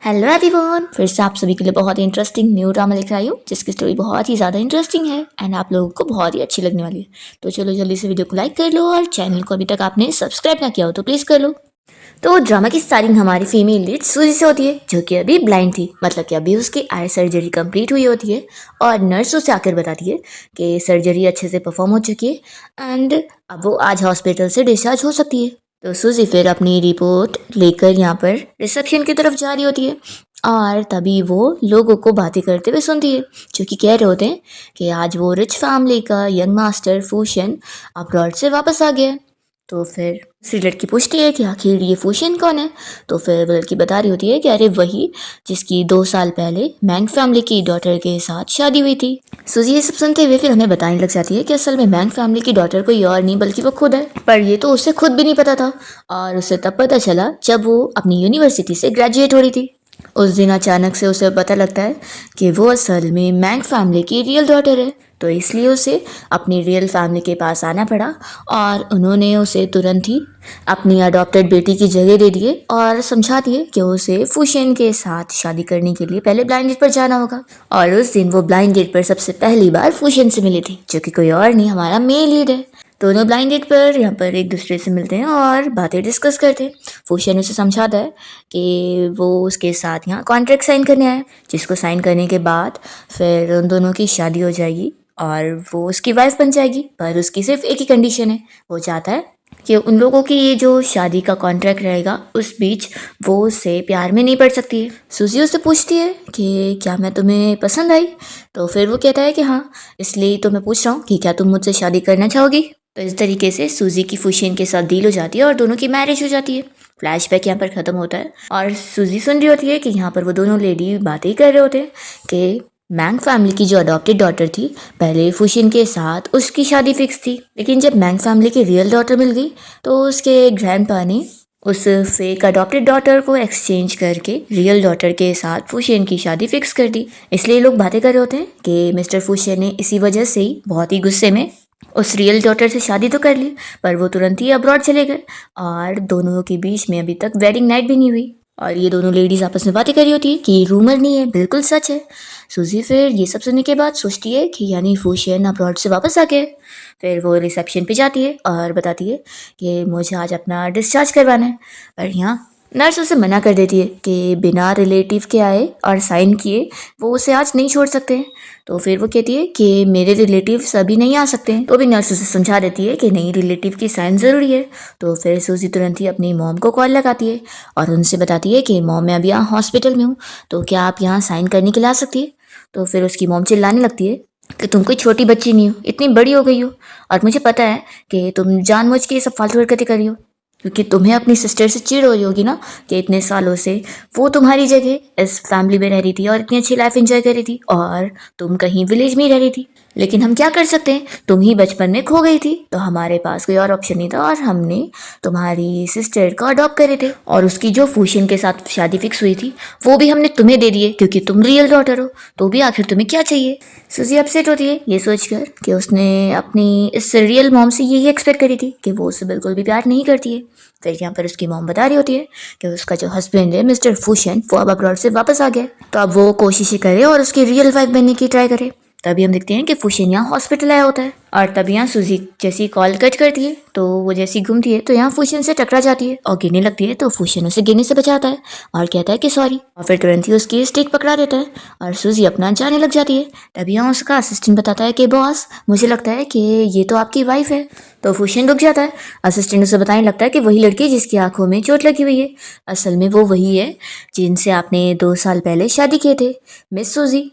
Hello everyone, फिर से आप सभी के लिए बहुत ही इंटरेस्टिंग न्यू ड्रामा लेकर आई हूँ जिसकी स्टोरी बहुत ही ज़्यादा इंटरेस्टिंग है एंड आप लोगों को बहुत ही अच्छी लगने वाली है। तो चलो जल्दी से वीडियो को लाइक कर लो और चैनल को अभी तक आपने सब्सक्राइब ना किया हो तो प्लीज़ कर लो। तो ड्रामा की स्टार्टिंग हमारी फीमेल लीड सूजी से होती है जो कि अभी ब्लाइंड थी, मतलब कि अभी उसकी आई सर्जरी कंप्लीट हुई होती है और नर्स उसे आकर बताती है कि सर्जरी अच्छे से परफॉर्म हो चुकी है एंड अब वो आज हॉस्पिटल से डिस्चार्ज हो सकती है। तो सूजी फिर अपनी रिपोर्ट लेकर यहाँ पर रिसेप्शन की तरफ जा रही होती है और तभी वो लोगों को बातें करते हुए सुनती है जो कि कह रहे होते हैं कि आज वो रिच फैमिली का यंग मास्टर फूशन अब्रॉड से वापस आ गया है। तो फिर दूसरी लड़की पूछती है कि आखिर ये फूशन कौन है। तो फिर वो लड़की बता रही होती है कि अरे वही जिसकी 2 साल पहले मैंग फैमिली की डॉटर के साथ शादी हुई थी। सुजी ये सब सुनते हुए फिर हमें बताने लग जाती है कि असल में मैंग फैमिली की डॉटर कोई और नहीं बल्कि वो खुद है, पर ये तो उसे खुद भी नहीं पता था और उसे तब पता चला जब वो अपनी यूनिवर्सिटी से ग्रेजुएट हो रही थी। उस दिन अचानक से उसे पता लगता है कि वो असल में मैंग फैमिली की रियल डॉटर है, तो इसलिए उसे अपनी रियल फैमिली के पास आना पड़ा और उन्होंने उसे तुरंत ही अपनी अडॉप्टेड बेटी की जगह दे दिए और समझा दिए कि उसे फुशेन के साथ शादी करने के लिए पहले ब्लाइंड डेट पर जाना होगा। और उस दिन वो ब्लाइंड डेट पर सबसे पहली बार फुशेन से मिली थी जो कि कोई और नहीं हमारा मेल लीड है। दोनों ब्लाइंड डेट पर यहाँ पर एक दूसरे से मिलते हैं और बातें डिस्कस करते हैं। फुशन उसे समझाता है कि वो उसके साथ यहाँ कॉन्ट्रैक्ट साइन करने आए, जिसको साइन करने के बाद फिर उन दोनों की शादी हो जाएगी और वो उसकी वाइफ बन जाएगी। पर उसकी सिर्फ एक ही कंडीशन है, वो चाहता है कि उन लोगों की ये जो शादी का कॉन्ट्रैक्ट रहेगा उस बीच वो उससे प्यार में नहीं पड़ सकती है। सूजी उससे पूछती है कि क्या मैं तुम्हें पसंद आई। तो फिर वो कहता है कि हाँ, इसलिए तो मैं पूछ रहा हूँ कि क्या तुम मुझसे शादी करना चाहोगी। तो इस तरीके से सूजी की फुशियन के साथ डील हो जाती है और दोनों की मैरिज हो जाती है। फ्लैशबैक यहाँ पर ख़त्म होता है और सूजी सुन रही होती है कि यहाँ पर वो दोनों लेडी बातें कर रहे होते हैं कि मैंग फैमिली की जो अडॉप्टेड डॉटर थी पहले फुशिन के साथ उसकी शादी फिक्स थी, लेकिन जब मैंग फैमिली की रियल डॉटर मिल गई तो उसके ग्रैंडपा ने उस फेक अडॉप्टेड डॉटर को एक्सचेंज करके रियल डॉटर के साथ फुशिन की शादी फिक्स कर दी। इसलिए लोग बातें कर रहे होते हैं कि मिस्टर फुशिन ने इसी वजह से ही बहुत ही गुस्से में उस रियल डॉटर से शादी तो कर ली, पर वो तुरंत ही अब्रॉड चले गए और दोनों के बीच में अभी तक वेडिंग नाइट भी नहीं हुई। और ये दोनों लेडीज आपस में बातें कर रही होती है कि रूमर नहीं है, बिल्कुल सच है। सूजी फिर ये सब सुनने के बाद सोचती है कि यानी फुशियन अब्रॉड से वापस आ गए। फिर वो रिसेप्शन पे जाती है और बताती है कि मुझे आज अपना डिस्चार्ज करवाना है, पर यहाँ नर्स उसे मना कर देती है कि बिना रिलेटिव के आए और साइन किए वो उसे आज नहीं छोड़ सकते हैं। तो फिर वो कहती है कि मेरे रिलेटिव सभी नहीं आ सकते हैं, तो भी नर्स उसे समझा देती है कि नहीं, रिलेटिव की साइन ज़रूरी है। तो फिर सूजी तुरंत ही अपनी मॉम को कॉल लगाती है और उनसे बताती है कि मॉम मैं अभी यहाँ हॉस्पिटल में हूँ, तो क्या आप यहाँ साइन करने के लिए आ सकती है। तो फिर उसकी मॉम चिल्लाने लगती है कि तुम कोई छोटी बच्ची नहीं हो, इतनी बड़ी हो गई हो और मुझे पता है कि तुम जानबूझ के ये सब फालतू हरकतें कर रही हो, क्योंकि तुम्हें अपनी सिस्टर से चिढ़ हो रही होगी ना कि इतने सालों से वो तुम्हारी जगह इस फैमिली में रह रही थी और इतनी अच्छी लाइफ एंजॉय कर रही थी और तुम कहीं विलेज में ही रह रही थी। लेकिन हम क्या कर सकते हैं, तुम ही बचपन में खो गई थी तो हमारे पास कोई और ऑप्शन नहीं था और हमने तुम्हारी सिस्टर को अडॉप्ट करे थे और उसकी जो फूशन के साथ शादी फिक्स हुई थी वो भी हमने तुम्हें दे दिए क्योंकि तुम रियल डॉटर हो, तो भी आखिर तुम्हें क्या चाहिए। सूजी अपसेट होती है ये सोचकर कि उसने अपनी इस रियल मॉम से यही एक्सपेक्ट करी थी कि वो उसे बिल्कुल भी प्यार नहीं करती है। फिर यहाँ पर उसकी मॉम बता रही होती है कि उसका जो हस्बैंड है मिस्टर फुशन वो अब अब्रॉड से वापस आ गया, तो अब वो कोशिशें करे और उसकी रियल वाइफ बनने की ट्राई करे। तभी हम देखते हैं कि फुशन यहाँ हॉस्पिटल आया होता है और तब यहाँ सूजी जैसी कॉल कट करती है तो वो जैसी घूमती है तो यहाँ फुशन से टकरा जाती है और गिरने लगती है। तो फुशन उसे गिरने से बचाता है और कहता है कि सॉरी, और फिर तुरंत ही उसकी स्टिक पकड़ा देता है और सूजी अपना जाने लग जाती है। तभी यहाँ उसका असिस्टेंट बताता है कि बॉस मुझे लगता है कि ये तो आपकी वाइफ है। तो फुशन रुक जाता है। असिस्टेंट उसे बताने लगता है कि वही लड़की जिसकी आंखों में चोट लगी हुई है, असल में वो वही है जिनसे आपने 2 साल पहले शादी किए थे, मिस सूजी।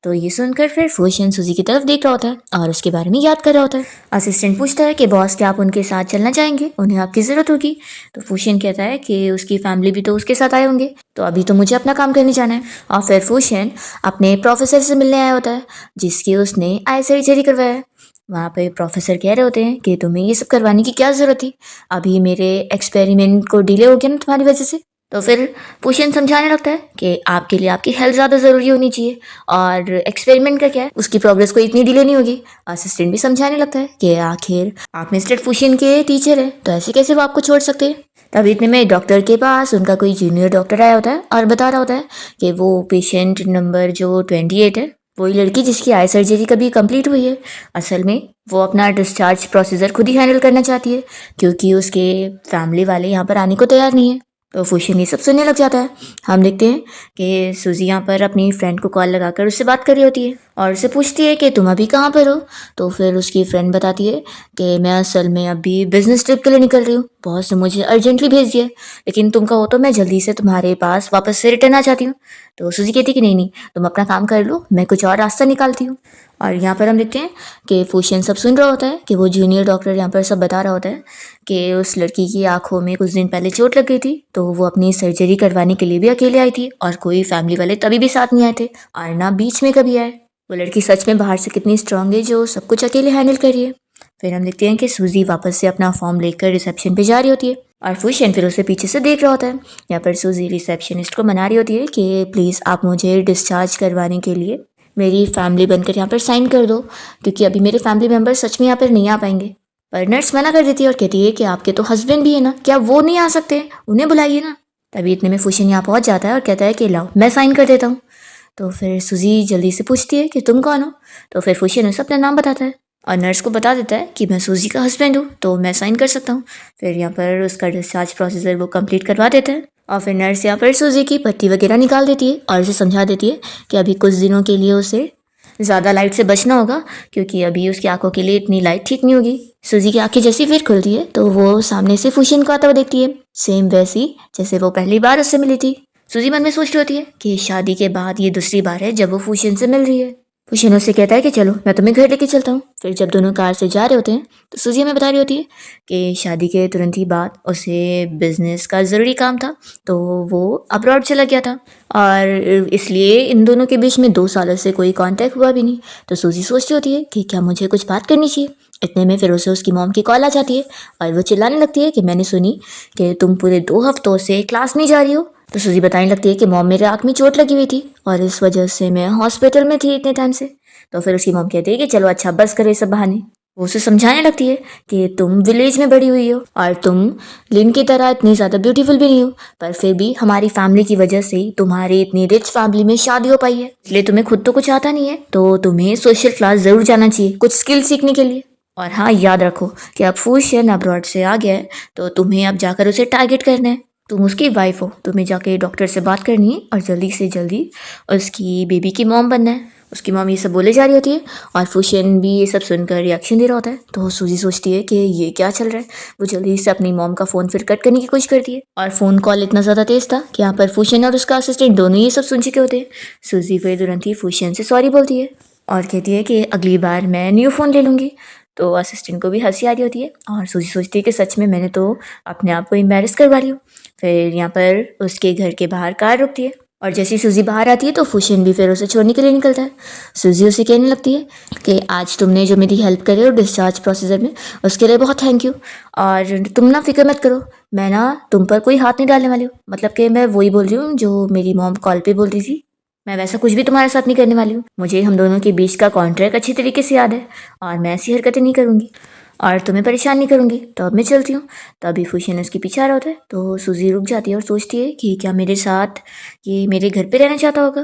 तो ये सुनकर फिर फुशन सूजी की तरफ देख रहा होता है और उसके बारे में याद कर रहा होता है। असिस्टेंट पूछता है कि बॉस क्या आप उनके साथ चलना चाहेंगे, उन्हें आपकी ज़रूरत होगी। तो फुशन कहता है कि उसकी फैमिली भी तो उसके साथ आए होंगे, तो अभी तो मुझे अपना काम करने जाना है। और फिर फुशन अपने प्रोफेसर से मिलने आया होता है जिसकी उसने आई सर्जरी करवाया है। वहाँ पे प्रोफेसर कह रहे होते हैं कि तुम्हें ये सब करवाने की क्या ज़रूरत थी, अभी मेरे एक्सपेरिमेंट को डिले हो गया ना तुम्हारी वजह से। तो फिर फूशियन समझाने लगता है कि आपके लिए आपकी हेल्थ ज़्यादा ज़रूरी होनी चाहिए और एक्सपेरिमेंट का क्या है, उसकी प्रोग्रेस को इतनी डिले नहीं होगी। असिस्टेंट भी समझाने लगता है कि आखिर आप मिस्टर फूशियन के टीचर हैं, तो ऐसे कैसे वो आपको छोड़ सकते हैं। तब इतने में डॉक्टर के पास उनका कोई जूनियर डॉक्टर आया होता है और बता रहा होता है कि वो पेशेंट नंबर जो 28 है, वही लड़की जिसकी आई सर्जरी कभी कंप्लीट हुई है, असल में वो अपना डिस्चार्ज प्रोसीजर खुद ही हैंडल करना चाहती है क्योंकि उसके फैमिली वाले यहाँ पर आने को तैयार नहीं है। तो फूशियन ये सब सुनने लग जाता है। हम देखते हैं कि सूजी यहाँ पर अपनी फ्रेंड को कॉल लगाकर उससे बात कर रही होती है और उससे पूछती है कि तुम अभी कहाँ पर हो। तो फिर उसकी फ्रेंड बताती है कि मैं असल में अभी बिजनेस ट्रिप के लिए निकल रही हूँ, बॉस ने मुझे अर्जेंटली भेज दिया है, लेकिन तुम कहो तो मैं जल्दी से तुम्हारे पास वापस से रिटर्न आ जाती हूँ। तो सूजी कहती कि नहीं नहीं, तुम अपना काम कर लो, मैं कुछ और रास्ता निकालती हूँ। और यहाँ पर हम देखते हैं कि फूशियन सब सुन रहा होता है कि वो जूनियर डॉक्टर यहाँ पर सब बता रहा होता है कि उस लड़की की आंखों में कुछ दिन पहले चोट लग गई थी, तो वो अपनी सर्जरी करवाने के लिए भी अकेले आई थी और कोई फैमिली वाले तभी भी साथ नहीं आए थे और ना बीच में कभी आए। वो लड़की सच में बाहर से कितनी स्ट्रांग है जो सब कुछ अकेले हैंडल कर रही है। फिर हम देखते हैं कि सूजी वापस से अपना फॉर्म लेकर रिसेप्शन पे जा रही होती है और फूशियन फिर उसे पीछे से देख रहा होता है। यहाँ पर सूजी रिसेप्शनिस्ट को मना रही होती है कि प्लीज़ आप मुझे डिस्चार्ज करवाने के लिए मेरी फैमिली बनकर यहाँ पर साइन कर दो, क्योंकि अभी मेरे फैमिली मेम्बर सच में यहाँ पर नहीं आ पाएंगे। पर नर्स मना कर देती है और कहती है कि आपके तो हस्बैंड भी है ना, क्या वो नहीं आ सकते, उन्हें बुलाइए ना। तभी इतने में फूशियन यहाँ पहुँच जाता है और कहता है कि लाओ मैं साइन कर देता हूँ। तो फिर सूजी जल्दी से पूछती है कि तुम कौन हो। तो फिर फूशियन उसे अपना नाम बताता है और नर्स को बता देता है कि मैं सूजी का हस्बैंड हूँ, तो मैं साइन कर सकता हूँ। फिर यहाँ पर उसका डिस्चार्ज प्रोसीजर वो कंप्लीट करवा देता है और फिर नर्स यहाँ पर सूजी की पट्टी वगैरह निकाल देती है और उसे समझा देती है कि अभी कुछ दिनों के लिए उसे ज़्यादा लाइट से बचना होगा क्योंकि अभी उसकी आंखों के लिए इतनी लाइट ठीक नहीं होगी। सूजी की आंखें जैसी फिर खुलती है तो वो सामने से फूशियन को आता हुआ देखती है, सेम वैसी जैसे वो पहली बार उससे मिली थी। सूजी मन में सोच रही होती है कि शादी के बाद ये दूसरी बार है जब वो फूशियन से मिल रही है। फूशियन उससे कहता है कि चलो मैं तुम्हें घर लेके चलता हूँ। फिर जब दोनों कार से जा रहे होते हैं तो सूजी हमें बता रही होती है कि शादी के तुरंत ही बाद उसे बिजनेस का ज़रूरी काम था, तो वो अब्रॉड चला गया था और इसलिए इन दोनों के बीच में 2 सालों से कोई कांटेक्ट हुआ भी नहीं। तो सूजी सोचती होती है कि क्या मुझे कुछ बात करनी चाहिए। इतने में फिर उसे उसकी मॉम की कॉल आ जाती है और वो चिल्लाने लगती है कि मैंने सुनी कि तुम पूरे 2 हफ्तों से क्लास नहीं जा रही हो। तो सूजी बताने लगती है कि मॉम मेरे आँख में चोट लगी हुई थी और इस वजह से मैं हॉस्पिटल में थी इतने टाइम से। तो फिर उसकी मॉम कहती है कि चलो अच्छा बस करे सब बहाने। वो उसे समझाने लगती है कि तुम विलेज में बड़ी हुई हो और तुम लिन की तरह इतनी ज़्यादा ब्यूटीफुल भी नहीं हो, पर फिर भी हमारी फैमिली की वजह से तुम्हारी इतनी रिच फैमिली में शादी हो पाई है, इसलिए तुम्हें खुद तो कुछ आता नहीं है, तो तुम्हें सोशल क्लास ज़रूर जाना चाहिए कुछ स्किल सीखने के लिए। और हाँ, याद रखो कि अब फूशियन अब्रॉड से आ गया है तो तुम्हें अब जाकर उसे टारगेट करना है। तुम उसकी वाइफ हो, तुम्हें जाके डॉक्टर से बात करनी है और जल्दी से जल्दी उसकी बेबी की मॉम बनना है। उसकी मॉम ये सब बोले जा रही होती है और फूशियन भी ये सब सुनकर रिएक्शन दे रहा होता है। तो सूजी सोचती है कि ये क्या चल रहा है। वो जल्दी से अपनी मॉम का फ़ोन फिर कट करने की कोशिश करती है और फ़ोन कॉल इतना ज़्यादा तेज़ था कि यहाँ पर फूशियन और उसका असिस्टेंट दोनों ये सब सुन चुके होते हैं। सूजी फिर तुरंत ही फूशियन से सॉरी बोलती है और कहती है कि अगली बार मैं न्यू फ़ोन ले लूँगी। तो असिस्टेंट को भी हंसी आ रही होती है और सूजी सोचती है कि सच में मैंने तो अपने आप को एम्बैरेस करवा ली हूँ। फिर यहाँ पर उसके घर के बाहर कार रुकती है और जैसे ही सूजी बाहर आती है तो फूशियन भी फिर उसे छोड़ने के लिए निकलता है। सूजी उसे कहने लगती है कि आज तुमने जो मेरी हेल्प करी और डिस्चार्ज प्रोसीजर में, उसके लिए बहुत थैंक यू और तुम ना फिक्र मत करो, मैं ना तुम पर कोई हाथ नहीं डालने वाली हूँ। मतलब कि मैं वही बोल रही हूँ जो मेरी मॉम कॉल पे बोल रही थी, मैं वैसा कुछ भी तुम्हारे साथ नहीं करने वाली हूँ। मुझे हम दोनों के बीच का कॉन्ट्रैक्ट अच्छी तरीके से याद है और मैं ऐसी हरकतें नहीं करूँगी और तुम्हें परेशान नहीं करूँगी। तो अब मैं चलती हूँ। तो अभी फूशियन उसके पीछे आ रहा होता है तो सूजी रुक जाती है और सोचती है कि क्या मेरे साथ ये मेरे घर पे रहना चाहता होगा।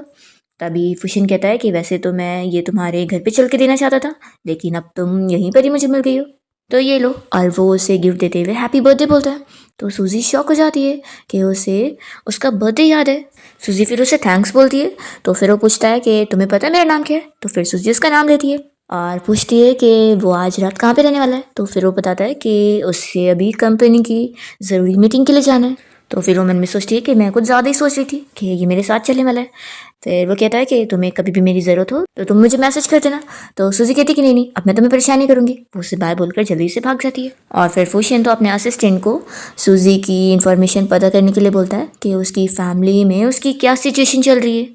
तभी फूशियन कहता है कि वैसे तो मैं ये तुम्हारे घर पे चल के देना चाहता था, लेकिन अब तुम यहीं पर ही मुझे मिल गई हो, तो ये लो। और वो उसे गिफ्ट देते हुए हैप्पी बर्थडे बोलता है। तो सूजी शॉक हो जाती है कि उसे उसका बर्थडे याद है। सूजी फिर उसे थैंक्स बोलती है। तो फिर वो पूछता है कि तुम्हें पता है मेरा नाम क्या है। तो फिर सूजी उसका नाम लेती है और पूछती है कि वो आज रात कहाँ पे रहने वाला है। तो फिर वो बताता है कि उससे अभी कंपनी की ज़रूरी मीटिंग के लिए जाना है। तो फिर वो मन में सोचती है कि मैं कुछ ज़्यादा ही सोच रही थी कि ये मेरे साथ चलने वाला है। फिर वो कहता है कि तुम्हें कभी भी मेरी ज़रूरत हो तो तुम मुझे मैसेज कर देना। तो सूजी कहती कि नहीं नहीं, अब मैं तुम्हें परेशान नहीं करूँगी। वो उससे बाय बोलकर जल्दी से भाग जाती है और फिर फूशियन तो अपने असिस्टेंट को सूजी की इन्फॉर्मेशन पता करने के लिए बोलता है कि उसकी फैमिली में उसकी क्या सिचुएशन चल रही है।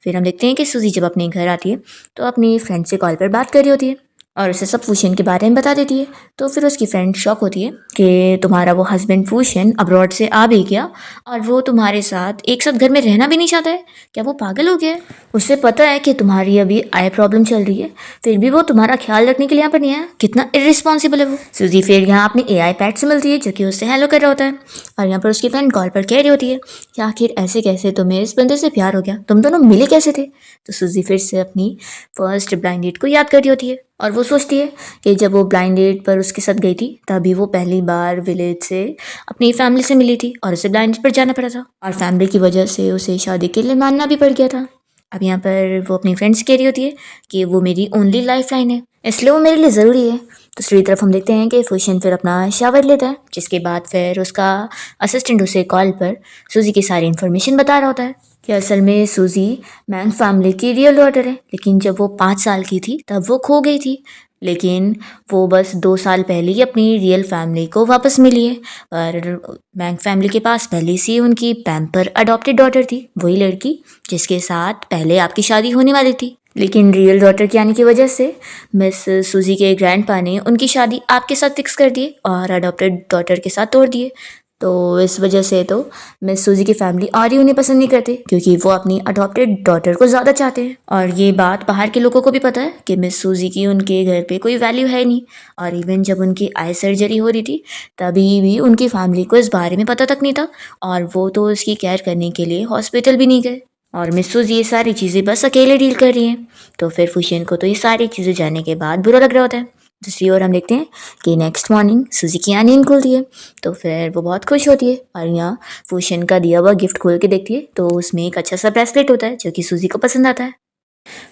फिर हम देखते हैं कि सूजी जब अपने घर आती है तो अपनी फ्रेंड से कॉल पर बात कर रही होती है और उसे सब फूशन के बारे में बता देती है। तो फिर उसकी फ्रेंड शॉक होती है कि तुम्हारा वो हस्बैंड फूशन अब्रॉड से आ भी गया और वो तुम्हारे साथ एक साथ घर में रहना भी नहीं चाहता है, क्या वो पागल हो गया है? उसे पता है कि तुम्हारी अभी आई प्रॉब्लम चल रही है, फिर भी वो तुम्हारा ख्याल रखने के लिए यहाँ पर नहीं आया। कितना इररिस्पॉन्सिबल है वो। सूजी फिर यहाँ अपनी AI पैट से मिलती है जो कि उससे हेलो कर रहा होता है और यहाँ पर उसकी फ्रेंड कॉल पर कह रही होती है कि आखिर ऐसे कैसे तुम्हें इस बंदे से प्यार हो गया, तुम दोनों मिले कैसे थे? तो सूजी फिर से अपनी फर्स्ट ब्लाइंड डेट को याद कर रही होती है और वो सोचती है कि जब वो ब्लाइंड डेट पर उसके साथ गई थी तभी वो पहली बार विलेज से अपनी फैमिली से मिली थी और उसे ब्लाइंड डेट पर जाना पड़ा था और फैमिली की वजह से उसे शादी के लिए मानना भी पड़ गया था। अब यहाँ पर वो अपनी फ्रेंड से कह रही होती है कि वो मेरी ओनली लाइफ लाइन है, इसलिए वो मेरे लिए ज़रूरी है। दूसरी तरफ हम देखते हैं कि फूशन फिर अपना शावर लेता है, जिसके बाद फिर उसका असिस्टेंट उसे कॉल पर सूजी की सारी इन्फॉर्मेशन बता रहा होता है कि असल में सूजी मैंग फैमिली की रियल डॉटर है, लेकिन जब वो 5 साल की थी तब वो खो गई थी, लेकिन वो बस 2 साल पहले ही अपनी रियल फैमिली को वापस मिली है। और मैंग फैमिली के पास पहले से ही उनकी पैम्पर अडॉप्टेड डॉटर थी, वही लड़की जिसके साथ पहले आपकी शादी होने वाली थी, लेकिन रियल डॉटर के आने की वजह से मिस सूजी के ग्रैंडपा ने उनकी शादी आपके साथ फिक्स कर दी और अडॉप्टेड डॉटर के साथ तोड़ दिए। तो इस वजह से तो मिस सूजी की फैमिली और ही उन्हें पसंद नहीं करते, क्योंकि वो अपनी अडॉप्टेड डॉटर को ज़्यादा चाहते हैं। और ये बात बाहर के लोगों को भी पता है कि मिस सूजी की उनके घर पे कोई वैल्यू है नहीं। और इवन जब उनकी आई सर्जरी हो रही थी तभी भी उनकी फैमिली को इस बारे में पता तक नहीं था और वो तो इसकी केयर करने के लिए हॉस्पिटल भी नहीं गए। और मिस सूजी ये सारी चीज़ें बस अकेले डील कर रही हैं। तो फिर फूशन को तो ये सारी चीज़ें जानने के बाद बुरा लग रहा होता है। दूसरी ओर हम देखते हैं कि नेक्स्ट मॉर्निंग सूजी की यहाँ नींद खुलती है, तो फिर वो बहुत खुश होती है और यहाँ फूशन का दिया हुआ गिफ्ट खोल के देखती है तो उसमें एक अच्छा सा ब्रेसलेट होता है जो कि सूजी को पसंद आता है।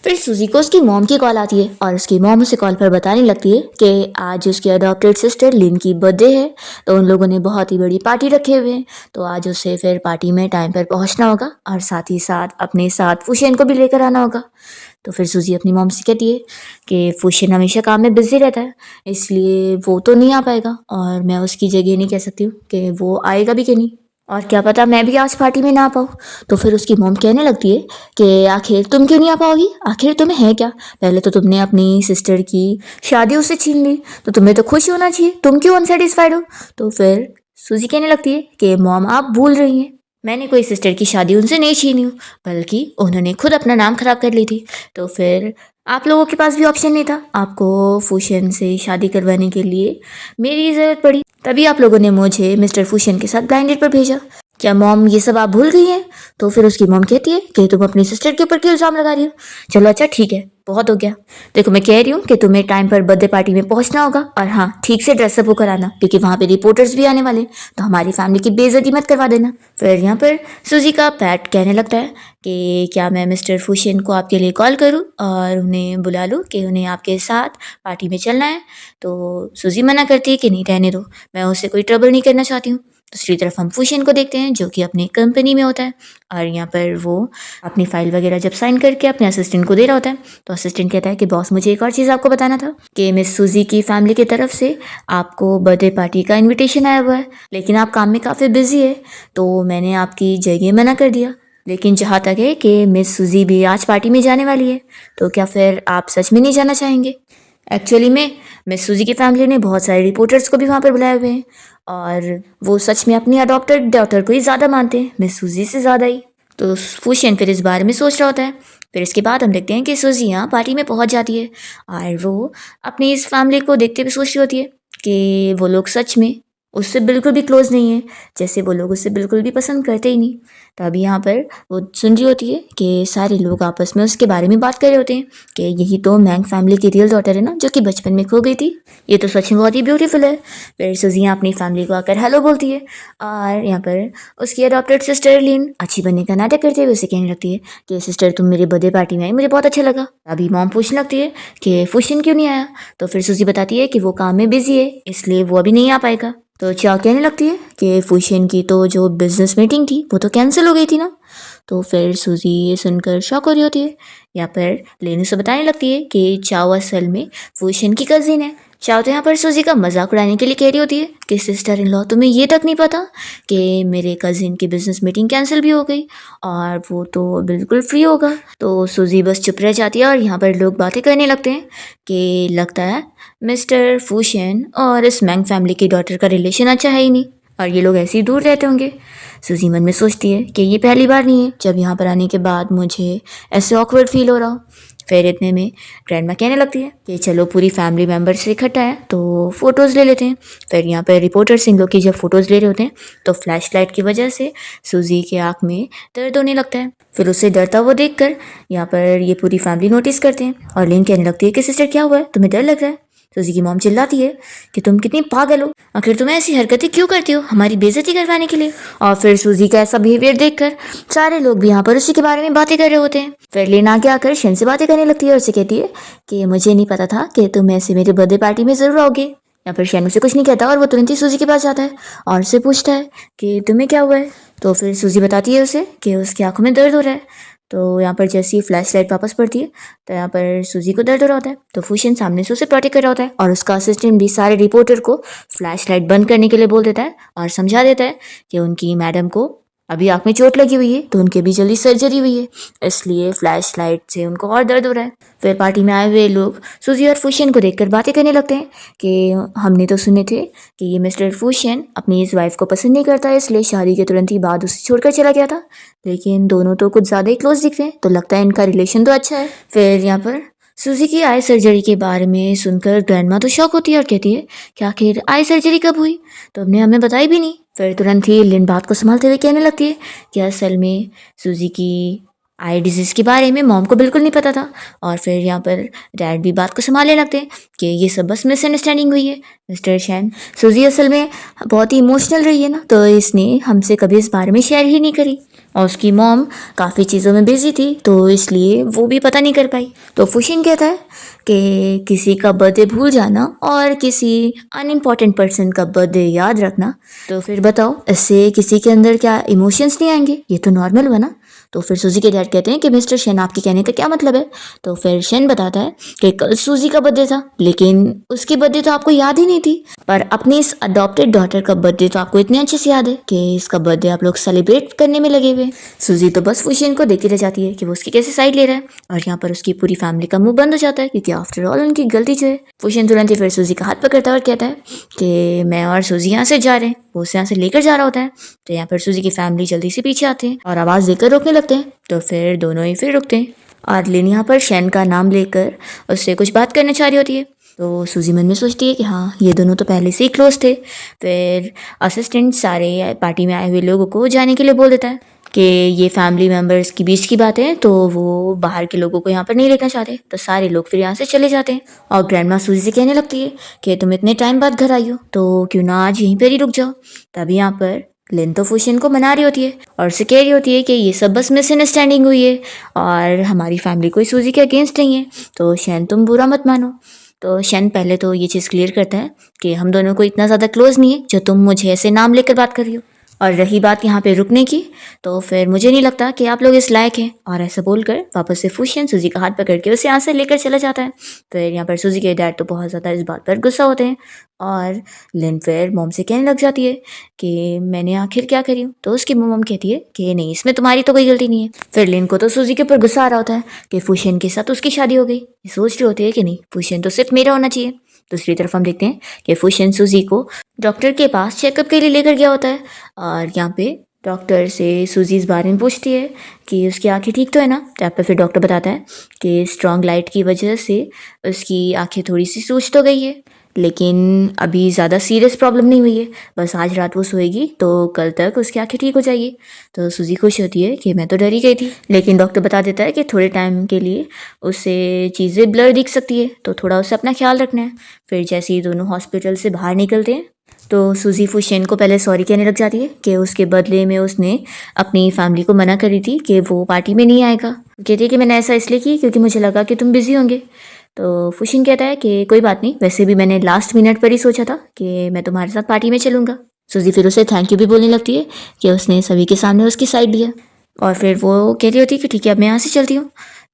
फिर सूजी को उसकी मॉम की कॉल आती है और उसकी मॉम उसे कॉल पर बताने लगती है कि आज उसकी अडॉप्टेड सिस्टर लिन की बर्थडे है, तो उन लोगों ने बहुत ही बड़ी पार्टी रखे हुए हैं, तो आज उसे फिर पार्टी में टाइम पर पहुंचना होगा और साथ ही साथ अपने साथ फूशन को भी लेकर आना होगा। तो फिर सूजी अपनी मॉम से कहती है कि फूशन हमेशा काम में बिजी रहता है, इसलिए वो तो नहीं आ पाएगा और मैं उसकी जगह नहीं कह सकती हूँ कि वो आएगा भी कि नहीं, और क्या पता मैं भी आज पार्टी में ना आ पाऊँ। तो फिर उसकी मॉम कहने लगती है कि आखिर तुम क्यों नहीं आ पाओगी, आखिर तुम्हें है क्या, पहले तो तुमने अपनी सिस्टर की शादी उससे छीन ली, तो तुम्हें तो खुश होना चाहिए, तुम क्यों अनसेटिस्फाइड हो। तो फिर सूजी कहने लगती है कि मॉम आप भूल रही हैं, मैंने कोई सिस्टर की शादी उनसे नहीं छीनी हूँ, बल्कि उन्होंने खुद अपना नाम खराब कर ली थी। तो फिर आप लोगों के पास भी ऑप्शन नहीं था, आपको फूशन से शादी करवाने के लिए मेरी ज़रूरत पड़ी, तभी आप लोगों ने मुझे मिस्टर फूशन के साथ ब्लाइंड डेट पर भेजा। क्या मॉम ये सब आप भूल गई हैं? तो फिर उसकी मॉम कहती है कि तुम अपनी सिस्टर के ऊपर क्यों इल्ज़ाम लगा रही हो। चलो अच्छा ठीक है, बहुत हो गया, देखो मैं कह रही हूँ कि तुम्हें टाइम पर बर्थडे पार्टी में पहुंचना होगा और हाँ ठीक से ड्रेसअप होकर आना, क्योंकि वहाँ पे रिपोर्टर्स भी आने वाले, तो हमारी फैमिली की बेइज्जती मत करवा देना। फिर यहाँ पर सूजी का पैट कहने लगता है कि क्या मैं मिस्टर फूशन को आपके लिए कॉल करूँ और उन्हें बुला लूँ कि उन्हें आपके साथ पार्टी में चलना है। तो सूजी मना करती है कि नहीं रहने दो, मैं उससे कोई ट्रबल नहीं करना चाहती हूँ। दूसरी तरफ हम फूशन को देखते हैं जो कि अपनी कंपनी में होता है और यहाँ पर वो अपनी फाइल वगैरह जब साइन करके अपने असिस्टेंट को दे रहा होता है, तो असिस्टेंट कहता है कि बॉस मुझे एक और चीज़ आपको बताना था कि मिस सूजी की फैमिली की तरफ से आपको बर्थडे पार्टी का इन्विटेशन आया हुआ है, लेकिन आप काम में काफ़ी बिजी है तो मैंने आपकी जगह मना कर दिया, लेकिन जहाँ तक है कि मिस सूजी भी आज पार्टी में जाने वाली है, तो क्या फिर आप सच में नहीं जाना चाहेंगे। एक्चुअली में मिस सूजी की फैमिली ने बहुत सारे रिपोर्टर्स को भी वहाँ पर बुलाए हुए हैं और वो सच में अपनी अडॉप्टेड डॉटर को ही ज़्यादा मानते हैं, मिस सूजी से ज़्यादा ही। तो फूशन फिर इस बारे में सोच रहा होता है। फिर इसके बाद हम देखते हैं कि सूजी यहाँ पार्टी में पहुँच जाती है और वो अपनी इस फैमिली को देखते हुए सोच रही होती है कि वो लोग सच में उससे बिल्कुल भी क्लोज नहीं है, जैसे वो लोग उससे बिल्कुल भी पसंद करते ही नहीं। तभी यहाँ पर वो सुन रही होती है कि सारे लोग आपस में उसके बारे में बात कर रहे होते हैं कि यही तो मैंग फैमिली की रियल डॉटर है ना, जो कि बचपन में खो गई थी, ये तो सच में बहुत ही ब्यूटीफुल है। फिर सूजी यहाँ अपनी फैमिली को आकर हेलो बोलती है और यहाँ पर उसकी अडॉप्टेड सिस्टर लिन अच्छी बनने का नाटक करते हुए उसे कहने लगती है कि सिस्टर तुम मेरे बर्थडे पार्टी में आई, मुझे बहुत अच्छा लगा। अभी मॉम पूछने लगती है कि फूशन क्यों नहीं आया, तो फिर सूजी बताती है कि वो काम में बिजी है इसलिए वो अभी नहीं आ पाएगा। तो चा कहने लगती है कि फूशन की तो जो बिजनेस मीटिंग थी वो तो कैंसिल हो गई थी ना। तो फिर सूजी ये सुनकर शॉक हो रही होती है। यहाँ पर लेन उसे बताने लगती है कि चाओ असल में फूशन की कजिन है, चाहो तो यहाँ पर सूजी का मजाक उड़ाने के लिए कह रही होती है कि सिस्टर इन लॉ तुम्हें ये तक नहीं पता कि मेरे कजिन की बिजनेस मीटिंग कैंसिल भी हो गई और वो तो बिल्कुल फ्री होगा। तो सूजी बस चुप रह जाती है और यहाँ पर लोग बातें करने लगते हैं कि लगता है मिस्टर फूशन और इस मैंग फैमिली की डॉटर का रिलेशन अच्छा है ही नहीं और ये लोग ऐसे ही दूर रहते होंगे। सूजी मन में सोचती है कि ये पहली बार नहीं है जब यहाँ पर आने के बाद मुझे ऐसे ऑकवर्ड फील हो रहा हो। फिर इतने में ग्रैंडमा कहने लगती है कि चलो पूरी फैमिली मेम्बर्स से इकट्ठा है तो फ़ोटोज़ ले लेते हैं। फिर यहाँ पर रिपोर्टर्स इन लोग की जब फ़ोटोज़ ले रहे होते हैं तो फ्लैश लाइट की वजह से सूजी के आँख में दर्द होने लगता है। फिर उसे डरता हुआ देखकर यहाँ पर ये पूरी फैमिली नोटिस करते हैं और लिन कहने लगती है कि सिस्टर क्या हुआ है, तुम्हें डर लग रहा है। सूजी की मॉम चिल्लाती है कि तुम कितनी पागल हो, आखिर तुम ऐसी हरकतें क्यों करती हो हमारी बेइज्जती करवाने के लिए। और फिर सूजी का ऐसा बिहेवियर देखकर सारे लोग भी यहाँ पर उसी के बारे में बातें कर रहे होते हैं। फिर लेन आगे आकर शन से बातें करने लगती है और उसे कहती है कि मुझे नहीं पता था कि तुम ऐसे मेरे बर्थडे पार्टी में जरूर आओगे। यहाँ पर शैन उसे कुछ नहीं कहता और वो तुरंत ही सूजी के पास जाता है और उससे पूछता है कि तुम्हें क्या हुआ है। तो फिर सूजी बताती है उसे कि उसकी आंखों में दर्द हो रहा है। तो यहाँ पर जैसे ही फ्लैश लाइट वापस पड़ती है तो यहाँ पर सूजी को दर्द हो रहा होता है तो फूशन सामने से उसे प्रोटेक्ट कर रहा होता है और उसका असिस्टेंट भी सारे रिपोर्टर को फ्लैश लाइट बंद करने के लिए बोल देता है और समझा देता है कि उनकी मैडम को अभी आँख में चोट लगी हुई है तो उनके भी जल्दी सर्जरी हुई है, इसलिए फ्लैश लाइट से उनको और दर्द हो रहा है। फिर पार्टी में आए हुए लोग सूजी और फूशन को देखकर बातें करने लगते हैं कि हमने तो सुने थे कि ये मिस्टर फूशन अपनी इस वाइफ को पसंद नहीं करता है, इसलिए शादी के तुरंत ही बाद उसे छोड़कर चला गया था, लेकिन दोनों तो कुछ ज़्यादा ही क्लोज दिख रहे हैं तो लगता है इनका रिलेशन तो अच्छा है। फिर यहाँ पर सूजी की आई सर्जरी के बारे में सुनकर ग्रैंडमा तो शॉक होती है और कहती है कि आखिर आई सर्जरी कब हुई, तो हमने हमें बताई भी नहीं। फिर तुरंत ही लिन बात को संभालते हुए कहने लगती है कि असल में सूजी की आई डिजीज़ के बारे में मॉम को बिल्कुल नहीं पता था। और फिर यहाँ पर डैड भी बात को संभालने लगते हैं कि ये सब बस मिसअंडरस्टैंडिंग हुई है मिस्टर शैन, सूजी असल में बहुत ही इमोशनल रही है ना तो इसने हमसे कभी इस बारे में शेयर ही नहीं करी और उसकी मॉम काफ़ी चीज़ों में बिजी थी तो इसलिए वो भी पता नहीं कर पाई। तो फुशिन कहता है कि किसी का बर्थडे भूल जाना और किसी अनइम्पॉर्टेंट पर्सन का बर्थडे याद रखना, तो फिर बताओ इससे किसी के अंदर क्या इमोशंस नहीं आएंगे, ये तो नॉर्मल हुआ ना। तो फिर सूजी के डैड कहते हैं कि मिस्टर शेन आपके कहने का क्या मतलब है। तो फिर शेन बताता है कि कल सूजी का बर्थडे था लेकिन उसकी बर्थडे तो आपको याद ही नहीं थी, पर अपनी इस अडॉप्टेड डॉटर का बर्थडे तो आपको इतने अच्छे से याद है कि इसका बर्थडे आप लोग सेलिब्रेट करने में लगे हुए। सूजी तो बस फुशिन को देखती रह जाती है कि वो उसकी कैसे साइड ले रहा है और यहाँ पर उसकी पूरी फैमिली का मुंह बंद हो जाता है क्योंकि आफ्टर ऑल उनकी गलती जो है। फुशिन तुरंत ही फिर सूजी का हाथ पकड़ता है और कहता है कि मैं और सूजी यहाँ से जा रहे हैं, वो उसे यहाँ से लेकर जा रहा होता है। तो यहाँ पर सूजी की फैमिली जल्दी से पीछे आते हैं और आवाज़ देकर रोकने लगते हैं तो फिर दोनों ही फिर रुकते हैं और लिन यहाँ पर शैन का नाम लेकर उससे कुछ बात करना चाह रही होती है। तो सूजी मन में सोचती है कि हाँ ये दोनों तो पहले से ही क्लोज थे। फिर असिस्टेंट सारे पार्टी में आए हुए लोगों को जाने के लिए बोल देता है कि ये फैमिली मेम्बर्स के बीच की बात है तो वो बाहर के लोगों को यहाँ पर नहीं देखना चाहते। तो सारे लोग फिर यहाँ से चले जाते हैं और ग्रैंडमा सूजी से कहने लगती है कि तुम इतने टाइम बाद घर आई हो तो क्यों ना आज यहीं पर ही रुक जाओ। तभी यहाँ पर लिन तो फुशिन को मना रही होती है और उसे कह रही होती है कि ये सब बस मिसअंडरस्टैंडिंग हुई है और हमारी फैमिली कोई सूजी के अगेंस्ट नहीं है, तो शैन तुम बुरा मत मानो। तो शैन पहले तो ये चीज़ क्लियर करता है कि हम दोनों को इतना ज़्यादा क्लोज नहीं है जो तुम मुझे ऐसे नाम लेकर बात कर रही हो, और रही बात यहाँ पे रुकने की तो फिर मुझे नहीं लगता कि आप लोग इस लायक हैं। और ऐसा बोलकर वापस से फुशिन सूजी का हाथ पकड़ के उसे यहाँ से लेकर चला जाता है। फिर यहाँ पर सूजी के डैड तो बहुत ज़्यादा इस बात पर गुस्सा होते हैं और लिन फिर मॉम से कहने लग जाती है कि मैंने आखिर क्या करी हूँ। तो उसकी मॉम कहती है कि नहीं इसमें तुम्हारी तो कोई गलती नहीं है। फिर लिन को तो सूजी के ऊपर गुस्सा आ रहा होता है कि फुशिन के साथ उसकी शादी हो गई। ये सोच रही होती है कि नहीं फुशिन तो सिर्फ मेरा होना चाहिए। दूसरी तरफ हम देखते हैं कि फुशिन सूजी को डॉक्टर के पास चेकअप के लिए लेकर गया होता है और यहाँ पे डॉक्टर से सूजी इस बारे में पूछती है कि उसकी आंखें ठीक तो है ना। तो यहाँ पर फिर डॉक्टर बताता है कि स्ट्रॉन्ग लाइट की वजह से उसकी आंखें थोड़ी सी सूज तो गई है लेकिन अभी ज़्यादा सीरियस प्रॉब्लम नहीं हुई है, बस आज रात वो सोएगी तो कल तक उसकी आंखें ठीक हो जाएगी। तो सूजी खुश होती है कि मैं तो डर ही गई थी, लेकिन डॉक्टर बता देता है कि थोड़े टाइम के लिए उसे चीज़ें ब्लर दिख सकती है तो थोड़ा उसे अपना ख्याल रखना है। फिर जैसे ही दोनों हॉस्पिटल से बाहर निकलते हैं तो सूजी फुशिन को पहले सॉरी कहने लग जाती है कि उसके बदले में उसने अपनी फैमिली को मना करी थी कि वो पार्टी में नहीं आएगा। कहती है कि मैंने ऐसा इसलिए की क्योंकि मुझे लगा कि तुम बिजी होंगे। तो फुशिन कहता है कि कोई बात नहीं, वैसे भी मैंने लास्ट मिनट पर ही सोचा था कि मैं तुम्हारे साथ पार्टी में चलूँगा। सूजी फिर उसे थैंक यू भी बोलने लगती है कि उसने सभी के सामने उसकी साइड लिया और फिर वो कह रही होती है कि ठीक है अब मैं यहाँ से चलती हूँ।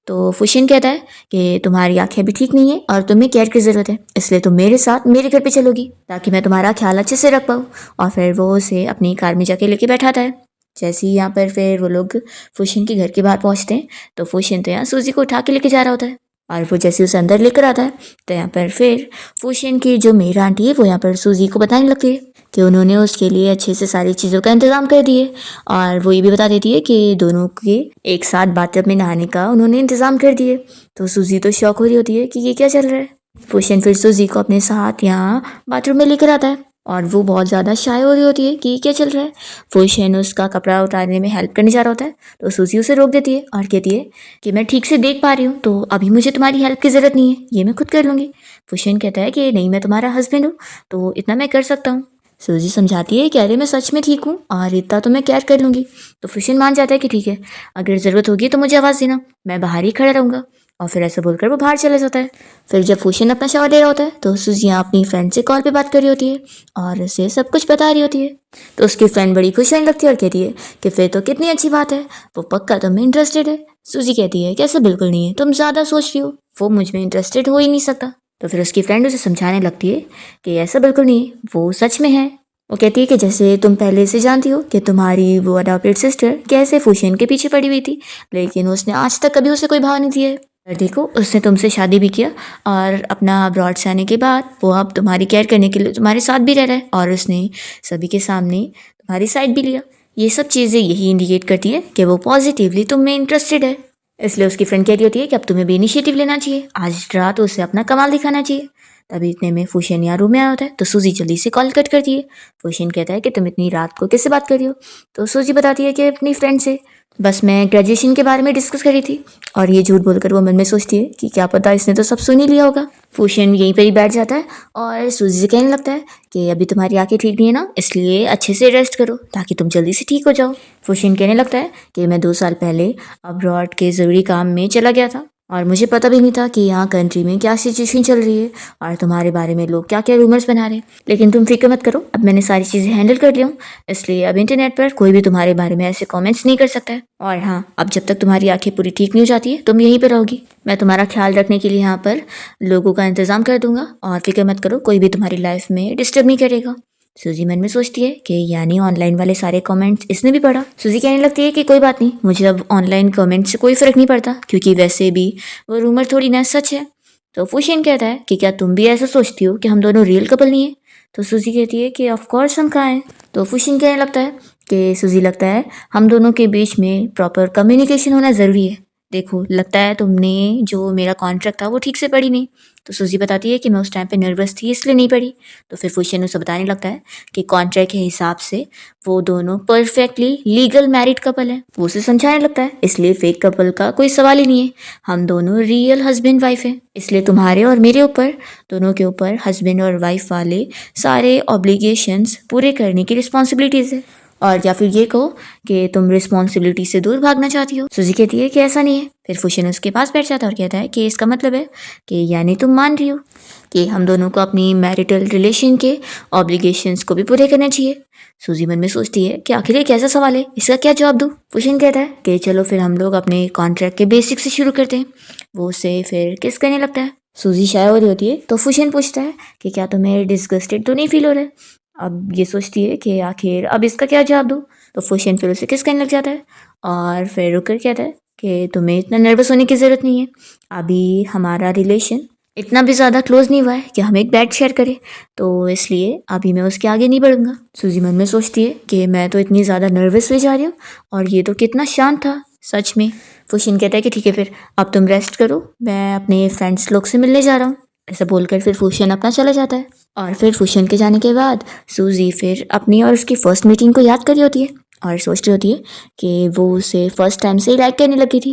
तो फुशिन कहता है कि तुम्हारी आंखें अभी ठीक नहीं है और तुम्हें केयर की ज़रूरत है, इसलिए तुम मेरे साथ मेरे घर पे चलोगी ताकि मैं तुम्हारा ख्याल अच्छे से रख पाऊँ। और फिर वो उसे अपनी कार में जाके लेके बैठाता है। जैसे ही यहाँ पर फिर वो लोग फुशिन के घर के बाहर पहुँचते हैं तो फुशिन तो यहाँ सूजी को उठा के लेके जा रहा होता है और वो जैसे उसे अंदर लेकर आता है तो यहाँ पर फिर फुशिन की जो मेड आंटी है वो यहाँ पर सूजी को बताने लगती है कि उन्होंने उसके लिए अच्छे से सारी चीज़ों का इंतज़ाम कर दिए और वो ये भी बता देती है कि दोनों के एक साथ बाथटब में नहाने का उन्होंने इंतज़ाम कर दिए। तो सूजी तो शॉक हो रही होती है कि ये क्या चल रहा है। फुशिन फिर सूजी को अपने साथ यहाँ बाथरूम में लेकर आता है और वो बहुत ज़्यादा शाय हो रही होती है कि ये क्या चल रहा है। फुशिन उसका कपड़ा उतारने में हेल्प करने जा रहा होता है तो सूजी उसे रोक देती है और कहती है कि मैं ठीक से देख पा रही हूँ तो अभी मुझे तुम्हारी हेल्प की ज़रूरत नहीं है, ये मैं खुद कर लूँगी। फुशिन कहता है कि नहीं, मैं तुम्हारा हस्बैंड हूँ तो इतना मैं कर सकता हूँ। सूजी समझाती है कि अरे मैं सच में ठीक हूँ और इतना तो मैं केयर कर लूँगी। तो फुशिन मान जाता है कि ठीक है, अगर ज़रूरत होगी तो मुझे आवाज़ देना, मैं बाहर ही खड़ा रहूँगा। और फिर ऐसा बोलकर वो बाहर चला जाता है। फिर जब फुशिन अपना शावर ले रहा होता है तो सूजी यहाँ अपनी फ्रेंड से कॉल पे बात कर रही होती है और उसे सब कुछ बता रही होती है। तो उसकी फ्रेंड बड़ी खुश होने लगती है और कहती है कि फिर तो कितनी अच्छी बात है, वो पक्का तुम में इंटरेस्टेड है। सूजी कहती है कि ऐसा बिल्कुल नहीं है, तुम ज़्यादा सोच रही हो, वो मुझ में इंटरेस्टेड हो ही नहीं सकता। तो फिर उसकी फ्रेंड उसे समझाने लगती है कि ऐसा बिल्कुल नहीं है, वो सच में है। वो कहती है कि जैसे तुम पहले से जानती हो कि तुम्हारी वो अडॉप्टेड सिस्टर कैसे फुशिन के पीछे पड़ी हुई थी, लेकिन उसने आज तक कभी उसे कोई भाव नहीं दिया है। और देखो, उसने तुमसे शादी भी किया और अपना अब्रॉड से आने के बाद वो अब तुम्हारी केयर करने के लिए तुम्हारे साथ भी रह रहा है और उसने सभी के सामने तुम्हारी साइड भी लिया। ये सब चीज़ें यही इंडिकेट करती है कि वो पॉजिटिवली तुम में इंटरेस्टेड है। इसलिए उसकी फ्रेंड कह रही होती है कि अब तुम्हें भी इनिशिएटिव लेना चाहिए, आज रात उसे अपना कमाल दिखाना चाहिए। तभी इतने में फुशिन यहाँ रूम में आया होता है तो सूजी जल्दी से कॉल कट करती है। फुशिन कहता है कि तुम इतनी रात को किससे बात कर रही हो। तो सूजी बताती है कि अपनी फ्रेंड से, बस मैं ग्रेजुएशन के बारे में डिस्कस कर रही थी। और ये झूठ बोलकर वो मन में सोचती है कि क्या पता इसने तो सब सुन ही लिया होगा। फुशिन यहीं पर ही बैठ जाता है और सूजी से कहने लगता है कि अभी तुम्हारी आंखें ठीक नहीं है ना, इसलिए अच्छे से रेस्ट करो ताकि तुम जल्दी से ठीक हो जाओ। फुशिन कहने लगता है कि मैं 2 साल पहले अब्रॉड के ज़रूरी काम में चला गया था और मुझे पता भी नहीं था कि यहाँ कंट्री में क्या सिचुएशन चल रही है और तुम्हारे बारे में लोग क्या क्या रूमर्स बना रहे हैं। लेकिन तुम फिक्र मत करो, अब मैंने सारी चीज़ें हैंडल कर लिया हूँ, इसलिए अब इंटरनेट पर कोई भी तुम्हारे बारे में ऐसे कमेंट्स नहीं कर सकता है। और हाँ, अब जब तक तुम्हारी आंखें पूरी ठीक नहीं हो जाती है तुम यहीं पर रहोगी। मैं तुम्हारा ख्याल रखने के लिए यहाँ पर लोगों का इंतज़ाम कर दूंगा और फिक्र मत करो, कोई भी तुम्हारी लाइफ में डिस्टर्ब नहीं करेगा। सूजी मन में सोचती है कि यानी ऑनलाइन वाले सारे कमेंट्स इसने भी पढ़ा। सूजी कहने लगती है कि कोई बात नहीं, मुझे अब ऑनलाइन कमेंट्स से कोई फ़र्क नहीं पड़ता क्योंकि वैसे भी वो रूमर थोड़ी ना सच है। तो फुशिन कहता है कि क्या तुम भी ऐसा सोचती हो कि हम दोनों रियल कपल नहीं है। तो सूजी कहती है कि ऑफ कोर्स हम कहाँ हैं। तो फुशिन कहने लगता है कि सूजी, लगता है हम दोनों के बीच में प्रॉपर कम्युनिकेशन होना ज़रूरी है। देखो, लगता है तुमने जो मेरा कॉन्ट्रैक्ट था वो ठीक से पढ़ी नहीं। तो सूजी बताती है कि मैं उस टाइम पे नर्वस थी इसलिए नहीं पढ़ी। तो फिर फुशिन उसे बताने लगता है कि कॉन्ट्रैक्ट के हिसाब से वो दोनों परफेक्टली लीगल मैरिड कपल है। वो उसे समझाने लगता है इसलिए फेक कपल का कोई सवाल ही नहीं है, हम दोनों रियल हस्बैंड वाइफ हैं। इसलिए तुम्हारे और मेरे ऊपर, दोनों के ऊपर हस्बैंड और वाइफ वाले सारे ऑब्लिगेशंस पूरे करने की रिस्पॉन्सिबिलिटीज़ है। और या फिर ये कहो कि तुम रिस्पॉन्सिबिलिटी से दूर भागना चाहती हो। सूजी कहती है कि ऐसा नहीं है। फिर फुशिन उसके पास बैठ जाता है और कहता है कि इसका मतलब है कि यानी तुम मान रही हो कि हम दोनों को अपनी मैरिटल रिलेशन के ऑब्लिगेशंस को भी पूरे करना चाहिए। सूजी मन में सोचती है कि आखिर ये कैसा सवाल है, इसका क्या जवाब दूँ। फुशिन कहता है कि चलो फिर हम लोग अपने कॉन्ट्रैक्ट के बेसिक से शुरू करते हैं। वो उसे फिर किस करने लगता है। सूजी शाय हो रही होती है तो फुशिन पूछता है कि क्या तुम्हें डिस्गस्टेड तो नहीं फील हो रहा है। अब ये सोचती है कि आखिर अब इसका क्या जवाब दूँ। तो फुशिन फिर उसे किस करने लग जाता है और फिर रुक कर कहता है कि तुम्हें इतना नर्वस होने की ज़रूरत नहीं है, अभी हमारा रिलेशन इतना भी ज़्यादा क्लोज नहीं हुआ है कि हम एक बेड शेयर करें, तो इसलिए अभी मैं उसके आगे नहीं बढ़ूँगा। सूजी मन में सोचती है कि मैं तो इतनी ज़्यादा नर्वस हुई जा रही हूँ और ये तो कितना शांत था सच में। फुशिन कहता है कि ठीक है, फिर अब तुम रेस्ट करो, मैं अपने फ्रेंड्स लोग से मिलने जा रहा हूँ। ऐसा बोलकर फिर फुशिन अपना चला जाता है। और फिर फुशिन के जाने के बाद सूजी फिर अपनी और उसकी फर्स्ट मीटिंग को याद कर रही होती है और सोच रही होती है कि वो उसे फर्स्ट टाइम से ही लाइक करने लगी थी।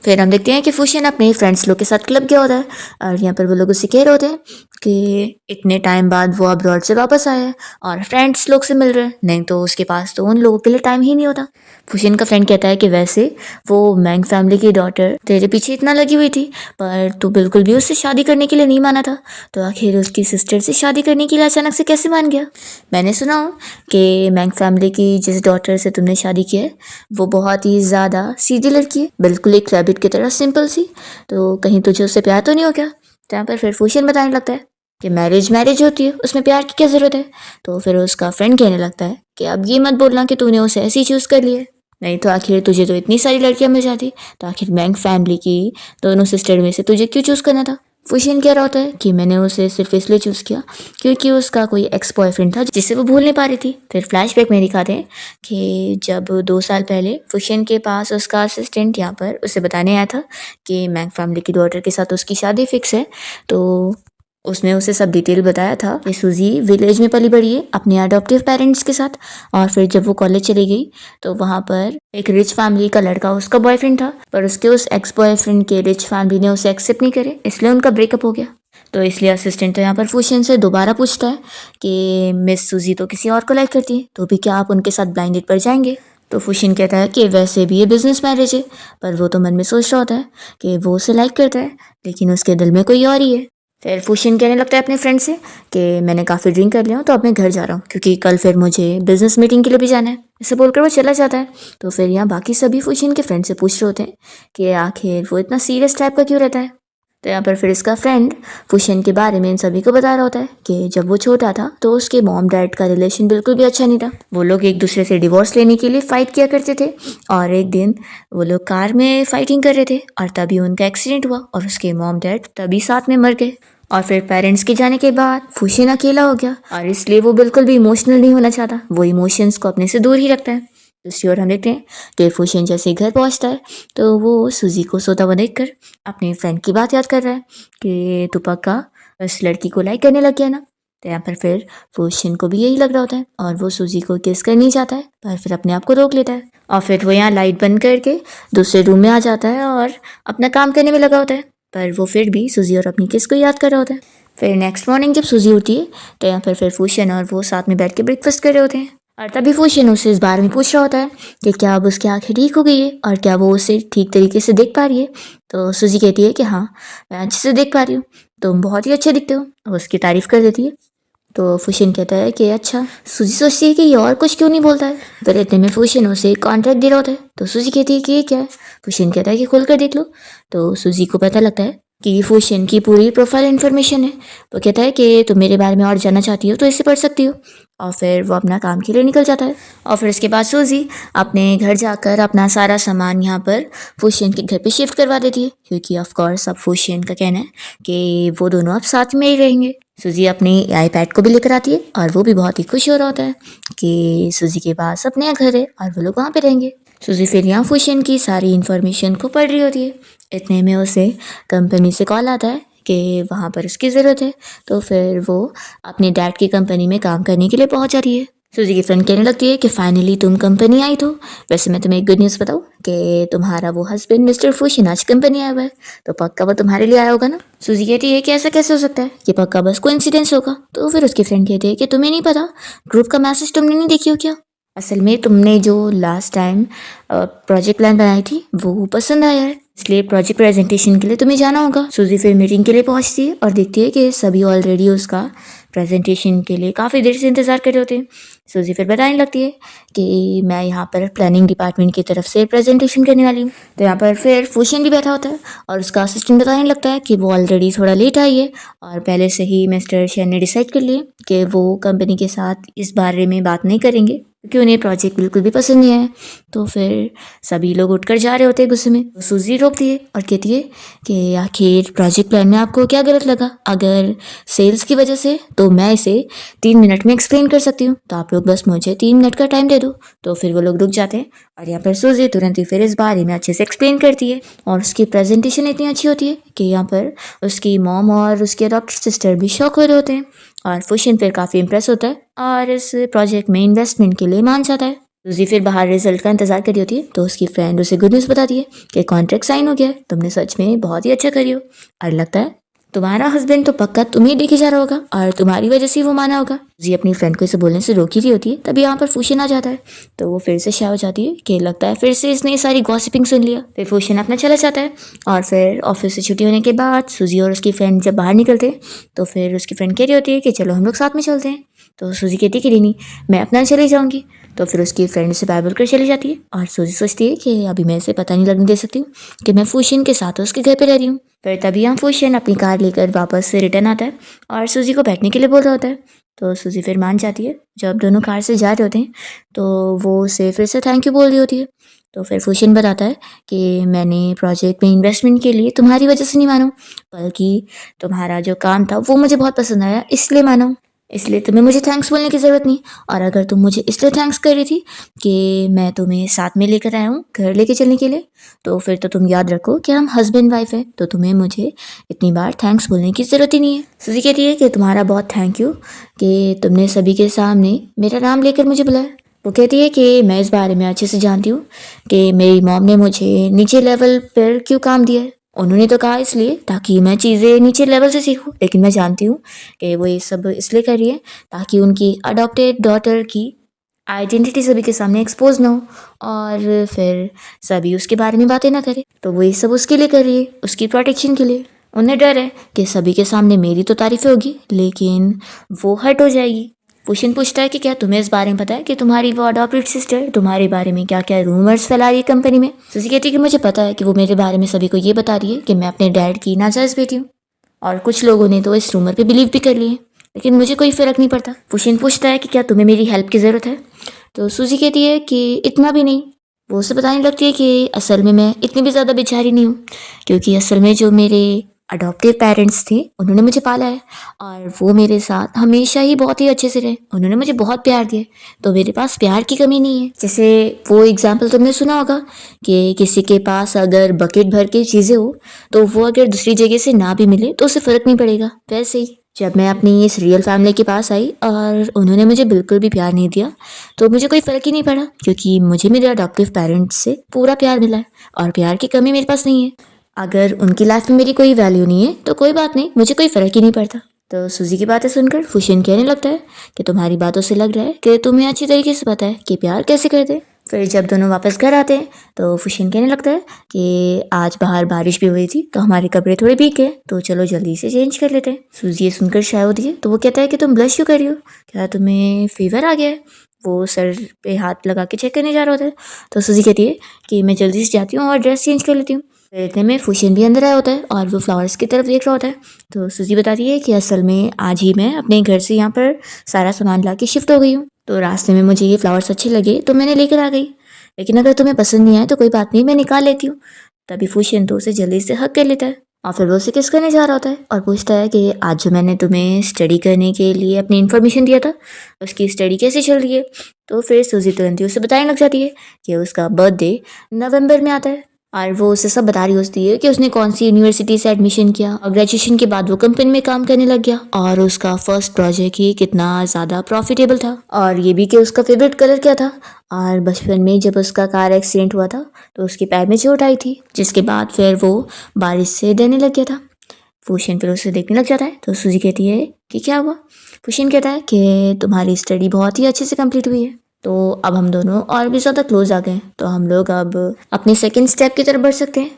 फिर हम देखते हैं कि फुशिन अपने फ्रेंड्स लोग के साथ क्लब गया होता है और यहाँ पर वो लोग उससे कह रहे होते हैं कि इतने टाइम बाद वो अब्रॉड से वापस आया है और फ्रेंड्स लोग से मिल रहे हैं, नहीं तो उसके पास तो उन लोगों के लिए टाइम ही नहीं होता। फुशिन का फ्रेंड कहता है कि वैसे वो मैंग फैमिली की डॉटर तेरे पीछे इतना लगी हुई थी, पर तू बिल्कुल भी उससे शादी करने के लिए नहीं माना था, तो आखिर उसकी सिस्टर से शादी करने के लिए अचानक से कैसे मान गया? मैंने सुना हो कि मैंग फैमिली की जिस डॉटर से तुमने शादी की है वो बहुत ही ज़्यादा सीधी लड़की है, बिल्कुल एक रैबिट की तरह सिंपल सी, तो कहीं तुझे उससे प्यार तो नहीं हो क्या? यहाँ पर फिर फुशियन बताने लगता है कि मैरिज होती है, उसमें प्यार की क्या ज़रूरत है? तो फिर उसका फ्रेंड कहने लगता है कि अब ये मत बोलना कि तूने उसे ऐसे ही चूज़ कर लिया है, नहीं तो आखिर तुझे तो इतनी सारी लड़कियां मिल जाती, तो आखिर मैंग फैमिली की दोनों सिस्टर में से तुझे क्यों चूज़ करना था? फुशियन कह रहा होता है कि मैंने उसे सिर्फ इसलिए चूज़ किया क्योंकि उसका कोई एक्स बॉयफ्रेंड था जिसे वो भूल नहीं पा रही थी। फिर फ्लैशबैक में दिखाते हैं कि जब 2 साल पहले फुशियन के पास उसका असिस्टेंट यहाँ पर उसे बताने आया था कि मैंग फैमिली की डॉटर के साथ उसकी शादी फिक्स है, तो उसने उसे सब डिटेल बताया था कि सूजी विलेज में पली बड़ी है अपने अडॉप्टिव पेरेंट्स के साथ, और फिर जब वो कॉलेज चली गई तो वहाँ पर एक रिच फैमिली का लड़का उसका बॉयफ्रेंड था, पर उसके उस एक्स बॉयफ्रेंड के रिच फैमिली ने उसे एक्सेप्ट नहीं करे, इसलिए उनका ब्रेकअप हो गया। तो इसलिए असिस्टेंट तो यहाँ पर फुशियन से दोबारा पूछता है कि मिस सूजी तो किसी और को लाइक करती है, तो भी क्या आप उनके साथ ब्लाइंड डेट पर जाएंगे? तो फुशियन कहता है कि वैसे भी ये बिजनेस मैरिज है, पर वो तो मन में सोच रहा होता है कि वो उसे लाइक करता है, लेकिन उसके दिल में कोई और ही है। फिर फुशियन कहने लगता है अपने फ्रेंड से कि मैंने काफ़ी ड्रिंक कर लिया हूँ, तो अब मैं घर जा रहा हूँ क्योंकि कल फिर मुझे बिजनेस मीटिंग के लिए भी जाना है। ऐसे बोलकर वो चला जाता है। तो फिर यहाँ बाकी सभी फुशियन के फ्रेंड से पूछ रहे होते हैं कि आखिर वो इतना सीरियस टाइप का क्यों रहता है। तो यहाँ पर फिर इसका फ्रेंड फुशियन के बारे में इन सभी को बता रहा होता है कि जब वो छोटा था तो उसके मॉम डैड का रिलेशन बिल्कुल भी अच्छा नहीं था, वो लोग एक दूसरे से डिवोर्स लेने के लिए फ़ाइट किया करते थे, और एक दिन वो लोग कार में फाइटिंग कर रहे थे और तभी उनका एक्सीडेंट हुआ और उसके मॉम डैड तभी साथ में मर गए। और फिर पेरेंट्स के जाने के बाद फुशियन अकेला हो गया और इसलिए वो बिल्कुल भी इमोशनल नहीं होना चाहता, वो इमोशंस को अपने से दूर ही रखता है। दूसरी ओर हम देखते हैं कि फुशियन जैसे घर पहुंचता है तो वो सूजी को सोता हुआ देखकर अपने फ्रेंड की बात याद कर रहा है कि तू पक्का उस लड़की को लाइक करने लग गया ना। तो यहाँ पर फिर फुशियन को भी यही लग रहा होता है और वो सूजी को किस करनी चाहता है, पर फिर अपने आप को रोक लेता है और फिर वो यहाँ लाइट बंद करके दूसरे रूम में आ जाता है और अपना काम करने में लगा होता है, पर वो फिर भी सूजी और अपनी किस को याद कर रहा होता है। फिर नेक्स्ट मॉर्निंग जब सूजी उठती है तो यहाँ पर फिर फुशियन और वो साथ में बैठ के ब्रेकफास्ट कर रहे होते हैं, और तभी फुशियन उससे इस बारे में पूछ रहा होता है कि क्या अब उसकी आंखें ठीक हो गई है और क्या वो उसे ठीक तरीके से देख पा रही है। तो सूजी कहती है कि हाँ मैं अच्छे से देख पा रही हूँ, तुम बहुत ही अच्छे दिखते हो, और उसकी तारीफ कर देती है। तो फुशियन कहता है कि अच्छा। सूजी सोचती है कि ये और कुछ क्यों नहीं बोलता है, फिर इतने में फुशियन उसे कॉन्ट्रैक्ट दे रहा होता है। तो सूजी कहती है कि ये क्या है। फुशियन कहता है कि खोल कर देख लो। तो सूजी को पता लगता है कि फुशियन की पूरी प्रोफाइल इन्फॉर्मेशन है। वो कहता है कि तुम मेरे बारे में और जानना चाहती हो तो इसे पढ़ सकती हो, और फिर वो अपना काम के लिए निकल जाता है। और फिर इसके बाद सूजी अपने घर जाकर अपना सारा सामान यहाँ पर फुशियन के घर पे शिफ्ट करवा देती है, क्योंकि ऑफ कोर्स अब फुशियन का कहना है कि वो दोनों अब साथ में ही रहेंगे। सूजी अपनी आईपैड को भी लेकर आती है और वो भी बहुत ही खुश हो रहा होता है कि सूजी के पास अपना नया घर है और वो लोग वहाँ पे रहेंगे। सूजी फिर यहाँ फुशियन की सारी इन्फॉर्मेशन को पढ़ रही होती है। इतने में उसे कंपनी से कॉल आता है कि वहाँ पर उसकी ज़रूरत है, तो फिर वो अपने डैड की कंपनी में काम करने के लिए पहुँच जाती है। सूजी की फ्रेंड कहने लगती है कि फाइनली तुम कंपनी आई। तो वैसे मैं तुम्हें एक गुड न्यूज़ बताऊँ कि तुम्हारा वो हस्बैंड मिस्टर फुशियन आज कंपनी आया हुआ है, तो पक्का वो तुम्हारे लिए आया होगा ना। सूजी कहती है कि ऐसा कैसे हो सकता है, कि पक्का बस कोइंसिडेंस होगा। तो फिर उसकी फ्रेंड कहती है कि तुम्हें नहीं पता, ग्रुप का मैसेज तुमने नहीं देखी हो क्या? असल में तुमने जो लास्ट टाइम प्रोजेक्ट प्लान बनाई थी वो पसंद आया है, इसलिए प्रोजेक्ट प्रेजेंटेशन के लिए तुम्हें जाना होगा। सूजी फिर मीटिंग के लिए पहुंचती है और देखती है कि सभी ऑलरेडी उसका प्रेजेंटेशन के लिए काफ़ी देर से इंतज़ार कर रहे होते हैं। सूजी फिर बताने लगती है कि मैं यहाँ पर प्लानिंग डिपार्टमेंट की तरफ से प्रेजेंटेशन करने वाली हूँ। तो यहाँ पर फिर फुशियन भी बैठा होता है और उसका असिस्टेंट बताने लगता है कि वो ऑलरेडी थोड़ा लेट आई है और पहले से ही मिस्टर शेन ने डिसाइड कर लिया कि वो कंपनी के साथ इस बारे में बात नहीं करेंगे क्योंकि उन्हें प्रोजेक्ट बिल्कुल भी पसंद नहीं आया। तो फिर सभी लोग उठकर जा रहे होते हैं गुस्से में। तो सूजी रोकती है और कहती है कि आखिर प्रोजेक्ट प्लान में आपको क्या गलत लगा, अगर सेल्स की वजह से तो मैं इसे 3 मिनट में एक्सप्लेन कर सकती हूँ, तो आप लोग बस मुझे 3 मिनट का टाइम दे दो। तो फिर वो लोग रुक जाते हैं और यहाँ पर सूजी तुरंत ही फिर इस बारे में अच्छे से एक्सप्लेन करती है और उसकी प्रेजेंटेशन इतनी अच्छी होती है कि यहाँ पर उसकी मॉम और उसकी अडॉप्टेड सिस्टर भी शॉक हो रहे होते हैं और फुशियन फिर काफ़ी इंप्रेस होता है और इस प्रोजेक्ट में इन्वेस्टमेंट के लिए मान जाता है। सूजी फिर बाहर रिजल्ट का इंतजार कर रही होती है तो उसकी फ्रेंड उसे गुड न्यूज़ बताती है कि कॉन्ट्रैक्ट साइन हो गया है, तुमने सच में बहुत ही अच्छा करी हो और लगता है तुम्हारा हस्बैंड तो पक्का तुम्हें देखे जा रहा होगा और तुम्हारी वजह से ही वो माना होगा। जी अपनी फ्रेंड को इसे बोलने से रोक ही रही होती है, तभी यहाँ पर फूशन आ जाता है। तो वो फिर से शाय हो जाती है कि लगता है फिर से इसने सारी गॉसिपिंग सुन लिया। फिर फूशन अपना चला जाता है और फिर ऑफिस से छुट्टी होने के बाद सूजी और उसकी फ्रेंड जब बाहर निकलते हैं तो फिर उसकी फ्रेंड कह रही होती है कि चलो हम लोग साथ में चलते हैं। तो सूजी कहती है कि नहीं मैं अपना चली जाऊँगी। तो फिर उसकी फ्रेंड से बाय बोलकर चली जाती है और सूजी सोचती है कि अभी मैं इसे पता नहीं लगने दे सकती हूँ कि मैं फूशन के साथ उसके घर पे रह रही हूँ। फिर तभी हम फूशन अपनी कार लेकर वापस से रिटर्न आता है और सूजी को बैठने के लिए बोल रहा होता है। तो सूजी फिर मान जाती है। जब दोनों कार से जा रहे होते हैं तो वो उसे फिर से थैंक यू बोल रही होती है। तो फिर फूशन बताता है कि मैंने प्रोजेक्ट में इन्वेस्टमेंट के लिए तुम्हारी वजह से नहीं माना, बल्कि तुम्हारा जो काम था वो मुझे बहुत पसंद आया इसलिए माना, इसलिए तुम्हें मुझे थैंक्स बोलने की ज़रूरत नहीं। और अगर तुम मुझे इसलिए थैंक्स कर रही थी कि मैं तुम्हें साथ में लेकर आया हूँ घर लेके चलने के लिए, तो फिर तो तुम याद रखो कि हम हस्बैंड वाइफ है, तो तुम्हें मुझे इतनी बार थैंक्स बोलने की ज़रूरत ही नहीं है। सूजी कहती है कि तुम्हारा बहुत थैंक यू कि तुमने सभी के सामने मेरा नाम लेकर मुझे बुलाया। वो कहती है कि मैं इस बारे में अच्छे से जानती हूँ कि मेरी मॉम ने मुझे नीचे लेवल पर क्यों काम दिया है। उन्होंने तो कहा इसलिए ताकि मैं चीज़ें नीचे लेवल से सीखूं, लेकिन मैं जानती हूँ कि वो ये सब इसलिए कर रही है ताकि उनकी अडॉप्टेड डॉटर की आइडेंटिटी सभी के सामने एक्सपोज ना हो और फिर सभी उसके बारे में बातें ना करें। तो वो ये सब उसके लिए कर रही है, उसकी प्रोटेक्शन के लिए। उन्हें डर है कि सभी के सामने मेरी तो तारीफें होगी लेकिन वो हर्ट हो जाएगी। फूशन पूछता है कि क्या तुम्हें इस बारे में पता है कि तुम्हारी वो अडॉप्टेड सिस्टर तुम्हारे बारे में क्या क्या रूमर्स फैला रही है कंपनी में। सूजी कहती है कि मुझे पता है कि वो मेरे बारे में सभी को ये बता रही है कि मैं अपने डैड की नाजायज़ बेटी हूँ और कुछ लोगों ने तो इस रूमर पे बिलीव भी कर लिए, लेकिन मुझे कोई फ़र्क नहीं पड़ता। फूशन पूछता है कि क्या तुम्हें मेरी हेल्प की ज़रूरत है। तो सूजी कहती है कि इतना भी नहीं। वो उसे बताने लगती है कि असल में मैं इतनी भी ज़्यादा बेचारी नहीं हूँ, क्योंकि असल में जो मेरे अडॉप्टिव पेरेंट्स थे उन्होंने मुझे पाला है और वो मेरे साथ हमेशा ही बहुत ही अच्छे से रहे। उन्होंने मुझे बहुत प्यार दिया, तो मेरे पास प्यार की कमी नहीं है। जैसे वो एग्जाम्पल तुमने सुना होगा कि किसी के पास अगर बकेट भर के चीज़ें हो तो वो अगर दूसरी जगह से ना भी मिले तो उसे फ़र्क नहीं पड़ेगा। वैसे ही जब मैं अपनी इस रियल फैमिली के पास आई और उन्होंने मुझे बिल्कुल भी प्यार नहीं दिया तो मुझे कोई फ़र्क ही नहीं पड़ा, क्योंकि मुझे मेरे अडॉप्टिव पेरेंट्स से पूरा प्यार मिला है और प्यार की कमी मेरे पास नहीं है। अगर उनकी लाइफ में मेरी कोई वैल्यू नहीं है तो कोई बात नहीं, मुझे कोई फ़र्क ही नहीं पड़ता। तो सूजी की बातें सुनकर फूशन कहने लगता है कि तुम्हारी बातों से लग रहा है कि तुम्हें अच्छी तरीके से पता है कि प्यार कैसे करते। फिर जब दोनों वापस घर आते हैं तो फूशन कहने लगता है कि आज बाहर बारिश भी हुई थी तो हमारे कपड़े थोड़े भीग गए, तो चलो जल्दी से चेंज कर लेते हैं। सूजी ये सुनकर शाय होती है तो वो कहता है कि तुम ब्लश क्यों कर रही हो, क्या तुम्हें फीवर आ गया है। वो सर पे हाथ लगा के चेक करने जा रहा होता है। तो सूजी कहती है कि मैं जल्दी से जाती हूँ और ड्रेस चेंज कर लेती हूँ। इतने में फूशन भी अंदर आया होता है और वो फ्लावर्स की तरफ देख रहा होता है। तो सूजी बताती है कि असल में आज ही मैं अपने घर से यहाँ पर सारा सामान ला के शिफ्ट हो गई हूँ, तो रास्ते में मुझे ये फ्लावर्स अच्छे लगे तो मैंने लेकर आ गई, लेकिन अगर तुम्हें पसंद नहीं आए तो कोई बात नहीं, मैं निकाल लेती हूँ। तभी फूशन तो उसे जल्दी से हक कर लेता है और फिर वो उसे किस करने जा रहा होता है और पूछता है कि आज जो मैंने तुम्हें स्टडी करने के लिए अपनी इन्फॉर्मेशन दिया था उसकी स्टडी कैसे चल रही है। तो फिर सूजी तुरंत ही उसे बताने लग जाती है कि उसका बर्थडे नवंबर में आता है और वो उसे सब बता रही होती है कि उसने कौन सी यूनिवर्सिटी से एडमिशन किया और ग्रेजुएशन के बाद वो कंपनी में काम करने लग गया और उसका फर्स्ट प्रोजेक्ट ही कितना ज़्यादा प्रॉफिटेबल था, और ये भी कि उसका फेवरेट कलर क्या था। और बचपन में जब उसका कार एक्सीडेंट हुआ था तो उसके पैर में चोट आई थी, जिसके बाद फिर वो बारिश से डरने लग गया था। फूशन फिर उसे देखने लग जाता है तो सूजी कहती है कि क्या हुआ। फूशन कहता है कि तुम्हारी स्टडी बहुत ही अच्छे से कंप्लीट हुई है, तो अब हम दोनों और भी ज़्यादा क्लोज आ गए हैं, तो हम लोग अब अपने सेकंड स्टेप की तरफ बढ़ सकते हैं।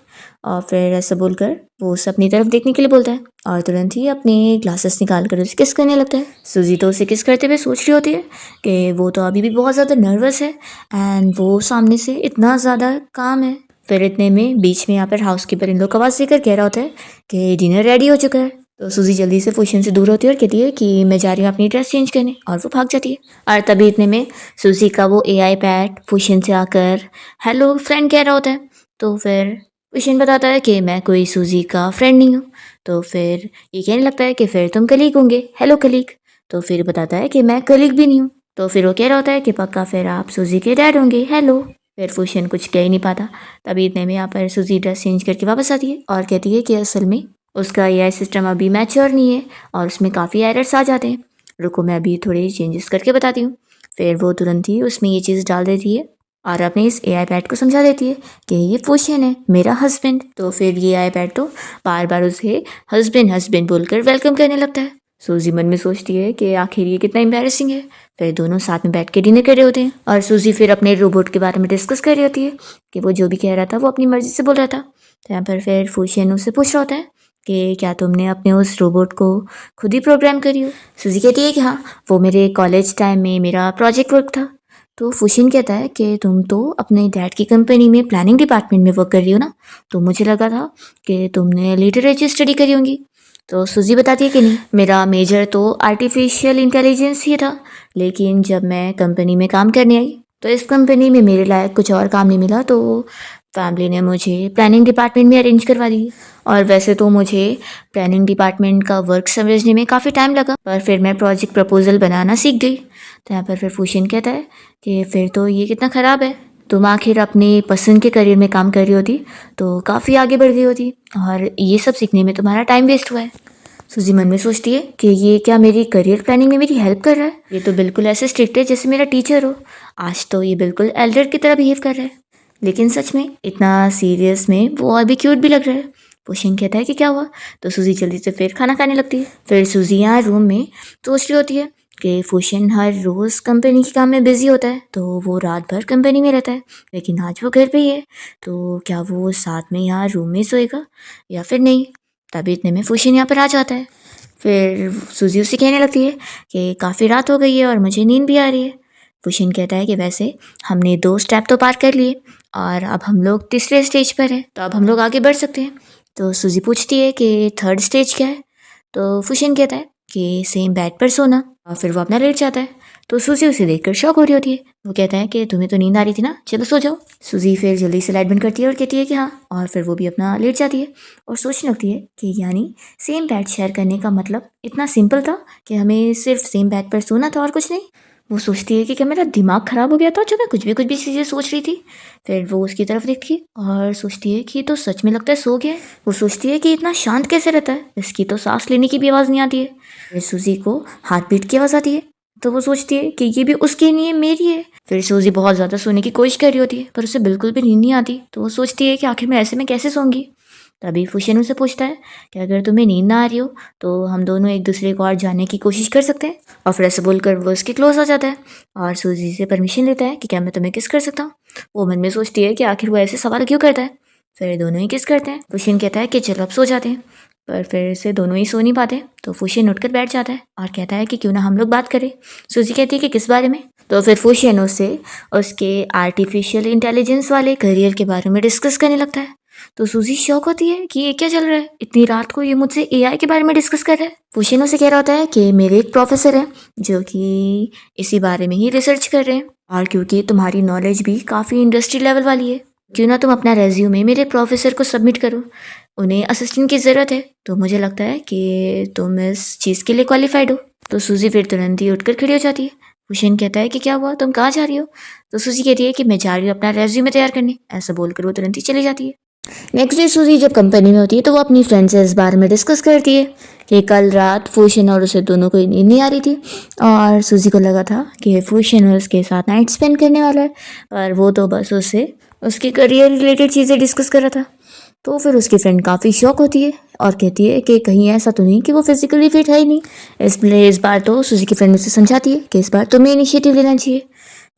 और फिर ऐसा बोलकर वो उसे अपनी तरफ देखने के लिए बोलता है और तुरंत ही अपने ग्लासेस निकाल कर उसे किस करने लगता है। सूजी तो उसे किस करते हुए सोच रही होती है कि वो तो अभी भी बहुत ज़्यादा नर्वस है एंड वो सामने से इतना ज़्यादा काम है। फिर इतने में बीच में यहाँ पर हाउस कीपर इन लोग को आवाज़ देकर कह रहा होता है कि डिनर रेडी हो चुका है। तो सूजी जल्दी से फूशन से दूर होती है और कहती है कि मैं जा रही हूँ अपनी ड्रेस चेंज करने, और वो भाग जाती है। और तभी इतने में सूजी का वो AI पैट फूशन से आकर हेलो फ्रेंड कह रहा होता है। तो फिर फूशन बताता है कि मैं कोई सूजी का फ्रेंड नहीं हूँ। तो फिर ये कहने लगता है कि फिर तुम कलीग होंगे, हेलो कलीग। तो फिर बताता है कि मैं कलीग भी नहीं हूँ। तो फिर वो कह रहा होता है कि पक्का फिर आप सूजी के डैड होंगे, हेलो। फिर फूशन कुछ कह ही नहीं पाता। तभी इतने में यहाँ पर सूजी ड्रेस चेंज करके वापस आती है और कहती है कि असल में उसका AI सिस्टम अभी मैच्योर नहीं है और उसमें काफ़ी एरर्स आ जाते हैं, रुको मैं अभी थोड़े चेंजेस करके बताती हूँ। फिर वो तुरंत ही उसमें ये चीज़ डाल देती है और अपने इस एआई पैड को समझा देती है कि ये फूशियन है, मेरा हस्बैंड। तो फिर ये एआई पैड तो बार बार उसे हस्बैंड हस्बैंड बोलकर वेलकम करने लगता है। सूजी मन में सोचती है कि आखिर ये कितना एम्बैरेसिंग है। फिर दोनों साथ में बैठ के डिनर कर रहे होते हैं और सूजी फिर अपने रोबोट के बारे में डिस्कस कर रही होती है कि वो जो भी कह रहा था वो अपनी मर्जी से बोल रहा था। तो यहाँ पर फिर फूशियन उससे पूछ रहा होता है कि क्या तुमने अपने उस रोबोट को खुद ही प्रोग्राम करी हो। सूजी कहती है कि हाँ, वो मेरे कॉलेज टाइम में मेरा प्रोजेक्ट वर्क था। तो फुशिन कहता है कि तुम तो अपने डैड की कंपनी में प्लानिंग डिपार्टमेंट में वर्क कर रही हो ना, तो मुझे लगा था कि तुमने लिटरेचर स्टडी करी होंगी। तो सूजी बताती है कि नहीं, मेरा मेजर तो आर्टिफिशियल इंटेलिजेंस ही था, लेकिन जब मैं कंपनी में काम करने आई तो इस कंपनी में मेरे लायक कुछ और काम नहीं मिला, तो फैमिली ने मुझे प्लानिंग डिपार्टमेंट में अरेंज करवा दी। और वैसे तो मुझे प्लानिंग डिपार्टमेंट का वर्क समझने में काफ़ी टाइम लगा, पर फिर मैं प्रोजेक्ट प्रपोजल बनाना सीख गई। तो यहाँ पर फिर फूशिन कहता है कि फिर तो ये कितना ख़राब है, तुम आखिर अपने पसंद के करियर में काम कर रही होती तो काफ़ी आगे बढ़ गई होती, और ये सब सीखने में तुम्हारा टाइम वेस्ट हुआ है। सूजी मन में सोचती है कि ये क्या मेरी करियर प्लानिंग में मेरी हेल्प कर रहा है, ये तो बिल्कुल ऐसे स्ट्रिक्ट है जैसे मेरा टीचर हो। आज तो ये बिल्कुल एल्डर की तरह बिहेव कर रहा है, लेकिन सच में इतना सीरियस में वो और भी क्यूट भी लग रहा है। फुशिन कहता है कि क्या हुआ, तो सूजी जल्दी से फिर खाना खाने लगती है। फिर सूजी यहाँ रूम में सोच रही होती है कि फुशिन हर रोज़ कंपनी के काम में बिजी होता है, तो वो रात भर कंपनी में रहता है, लेकिन आज वो घर पे ही है, तो क्या वो साथ में यहाँ रूम में सोएगा या फिर नहीं। तभी इतने में फुशिन यहाँ पर आ जाता है। फिर सूजी उसे कहने लगती है कि काफ़ी रात हो गई है और मुझे नींद भी आ रही है। फुशिन कहता है कि वैसे हमने 2 स्टेप तो पार कर लिए और अब हम लोग तीसरे स्टेज पर हैं, तो अब हम लोग आगे बढ़ सकते हैं। तो सूजी पूछती है कि थर्ड स्टेज क्या है, तो फुशिन कहता है कि सेम बेड पर सोना, और फिर वो अपना लेट जाता है। तो सूजी उसे देखकर शॉक हो रही होती है। वो कहता है कि तुम्हें तो नींद आ रही थी ना, चलो सो जाओ। सूजी फिर जल्दी से लाइट बंद करती है और कहती है कि हाँ, और फिर वो भी अपना लेट जाती है और सोचने लगती है कि यानी सेम बेड शेयर करने का मतलब इतना सिंपल था कि हमें सिर्फ सेम बेड पर सोना था और कुछ नहीं। वो सोचती है कि क्या मेरा दिमाग ख़राब हो गया था जो मैं कुछ भी चीज़ें सोच रही थी। फिर वो उसकी तरफ देखती है और सोचती है कि ये तो सच में लगता है सो गया है। वो सोचती है कि इतना शांत कैसे रहता है, इसकी तो सांस लेने की भी आवाज़ नहीं आती है। फिर सूजी को हार्ट बीट की आवाज़ आती है, तो वो सोचती है कि ये भी उसकी नहीं है, मेरी है। फिर सूजी बहुत ज़्यादा सोने की कोशिश कर रही होती है, पर उसे बिल्कुल भी नींद नहीं आती। तो वो सोचती है कि आखिर मैं ऐसे में कैसे सोऊंगी। तभी फुशियन उसे पूछता है कि अगर तुम्हें नींद ना आ रही हो तो हम दोनों एक दूसरे को और जानने की कोशिश कर सकते हैं। और फिर ऐसे बोलकर वो उसके क्लोज आ जाता है और सूजी से परमिशन लेता है कि क्या मैं तुम्हें किस कर सकता हूँ। वो मन में सोचती है कि आखिर वो ऐसे सवाल क्यों करता है। फिर दोनों ही किस करते हैं। फुशियन कहता है कि चलो अब सो जाते हैं, पर फिर से दोनों ही सो नहीं पाते। तो फुशियन उठकर बैठ जाता है और कहता है कि क्यों ना हम लोग बात करें। सूजी कहती है कि किस बारे में। तो फिर फुशियन उससे उसके आर्टिफिशियल इंटेलिजेंस वाले करियर के बारे में डिस्कस करने लगता है। तो सूजी शॉक होती है कि ये क्या चल रहा है, इतनी रात को ये मुझसे एआई के बारे में डिस्कस कर रहा है। फुशियन उसे कह रहा होता है कि मेरे एक प्रोफेसर हैं जो कि इसी बारे में ही रिसर्च कर रहे हैं, और क्योंकि तुम्हारी नॉलेज भी काफ़ी इंडस्ट्री लेवल वाली है, क्यों ना तुम अपना रेज्यूमे मेरे प्रोफेसर को सबमिट करो। उन्हें असिस्टेंट की ज़रूरत है, तो मुझे लगता है कि तुम इस चीज़ के लिए क्वालिफाइड हो। तो सूजी फिर तुरंत ही उठकर खड़ी हो जाती है। फुशियन कहता है कि क्या हुआ, तुम कहाँ जा रही हो। तो सूजी कहती है कि मैं जा रही हूँ अपना रेज्यूमे तैयार करने। ऐसा बोलकर वो तुरंत ही चली जाती है। नेक्स्ट डे सूजी जब कंपनी में होती है तो वो अपनी फ्रेंड से इस बारे में डिस्कस करती है कि कल रात फुशियन और उसे दोनों को नींद नहीं आ रही थी, और सूजी को लगा था कि फुशियन उसके साथ नाइट स्पेंड करने वाला है, पर वो तो बस उससे उसके करियर रिलेटेड चीज़ें डिस्कस कर रहा था। तो फिर उसकी फ्रेंड काफ़ी शॉक होती है और कहती है कि कहीं ऐसा तो नहीं कि वो फिजिकली फिट है ही नहीं। इसलिए इस बार तो सूजी की फ्रेंड उसे समझाती है कि इस बार तुम्हें इनिशिएटिव लेना चाहिए।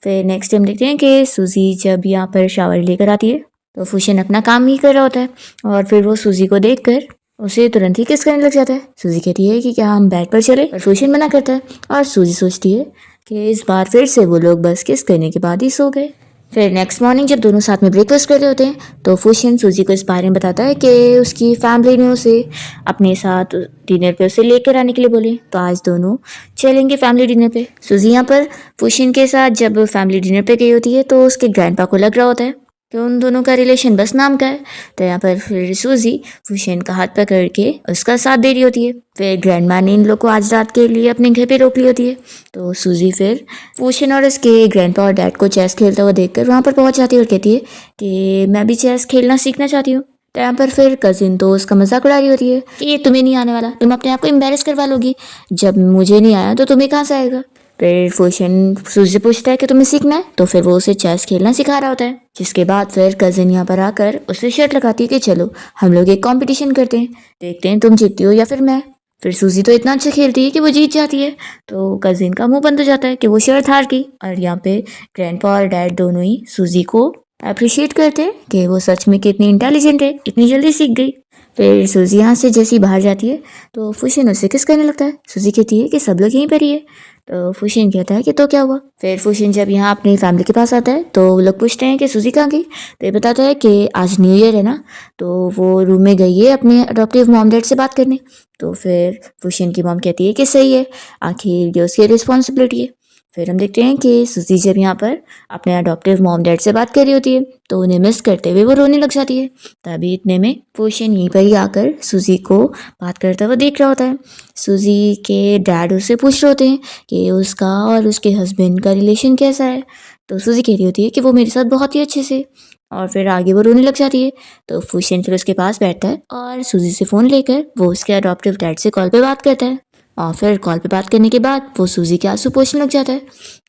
फिर नेक्स्ट टाइम देखते हैं कि सूजी जब यहाँ पर शावर लेकर आती है तो फुशियन अपना काम ही कर रहा होता है, और फिर वो सूजी को देखकर उसे तुरंत ही किस करने लग जाता है। सूजी कहती है कि क्या हम बेड पर चले, पर फुशियन मना करता है, और सूजी सोचती है कि इस बार फिर से वो लोग बस किस करने के बाद ही सो गए। फिर नेक्स्ट मॉर्निंग जब दोनों साथ में ब्रेकफास्ट कर रहे होते हैं तो फुशियन सूजी को इस बारे में बताता है कि उसकी फैमिली ने उसे अपने साथ डिनर पे उसे लेकर आने के लिए बोले, तो आज दोनों चलेंगे फैमिली डिनर पे। सूजी यहाँ पर फुशियन के साथ जब फैमिली डिनर पे गई होती है तो उसके ग्रैंडपा को लग रहा होता है कि उन दोनों का रिलेशन बस नाम का है। तो यहाँ पर फिर सूजी फुशियन का हाथ पकड़ के उसका साथ दे रही होती है। फिर ग्रैंडमा ने इन लोग को आज रात के लिए अपने घर पे रोक ली होती है। तो सूजी फिर फुशियन और उसके ग्रैंडपा और डैड को चेस खेलता हुआ देखकर वहाँ पर पहुँच जाती है और कहती है कि मैं भी चेस खेलना सीखना चाहती हूँ। तो यहाँ पर फिर कजिन तो उसका मजाक उड़ा रही होती है कि ये तुम्हें नहीं आने वाला, तुम अपने आप को एम्बेरस करवा लोगी, जब मुझे नहीं आया तो तुम्हें कहाँ से आएगा। फिर फूशन सूजी से पूछता है कि तुम्हें सीखना है, तो फिर वो उसे चेस खेलना सिखा रहा होता है। जिसके बाद फिर कज़िन यहाँ पर आकर उसे शर्त लगाती है कि चलो हम लोग एक कंपटीशन करते हैं, देखते हैं तुम जीतती हो या फिर मैं। फिर सूजी तो इतना अच्छा खेलती है कि वो जीत जाती है, तो कज़िन का मुंह बंद हो जाता है कि वो शर्त हार गई। और यहाँ पे ग्रैंडपा और डैड दोनों ही सूजी को अप्रिशिएट करते हैं कि वो सच में कितनी इंटेलिजेंट है, इतनी जल्दी सीख गई। फिर सूजी यहाँ से जैसी बाहर जाती है तो फूशन उससे किस करने लगता है। सूजी कहती है कि सब लोग यहीं पर ही है, तो फूशन कहता है कि तो क्या हुआ। फिर फूशन जब यहाँ अपनी फैमिली के पास आता है तो वो लोग पूछते हैं कि सूजी कहाँ गई, तो ये बताता है कि आज न्यू ईयर है ना, तो वो रूम में गई है अपने अडॉप्टिव मॉम डैड से बात करने। तो फिर फूशन की मॉम कहती है कि सही है, आखिर ये उसकी रिस्पॉन्सिबिलिटी है। फिर हम देखते हैं कि सूजी जब यहाँ पर अपने अडॉप्टिव मॉम डैड से बात कर रही होती है तो उन्हें मिस करते हुए वो रोने लग जाती है। तभी इतने में फूशन यहीं पर ही आकर सूजी को बात करता हुआ देख रहा होता है। सूजी के डैड उससे पूछ रहे होते हैं कि उसका और उसके हस्बैंड का रिलेशन कैसा है, तो सूजी कह रही होती है कि वो मेरे साथ बहुत ही अच्छे से, और फिर आगे वो रोने लग जाती है। तो फूशन फिर उसके पास बैठता है और सूजी से फ़ोन लेकर वो उसके अडॉप्टिव डैड से कॉल पे बात करता है। और फिर कॉल पे बात करने के बाद वो सूजी के आंसू पोंछने लग जाता है।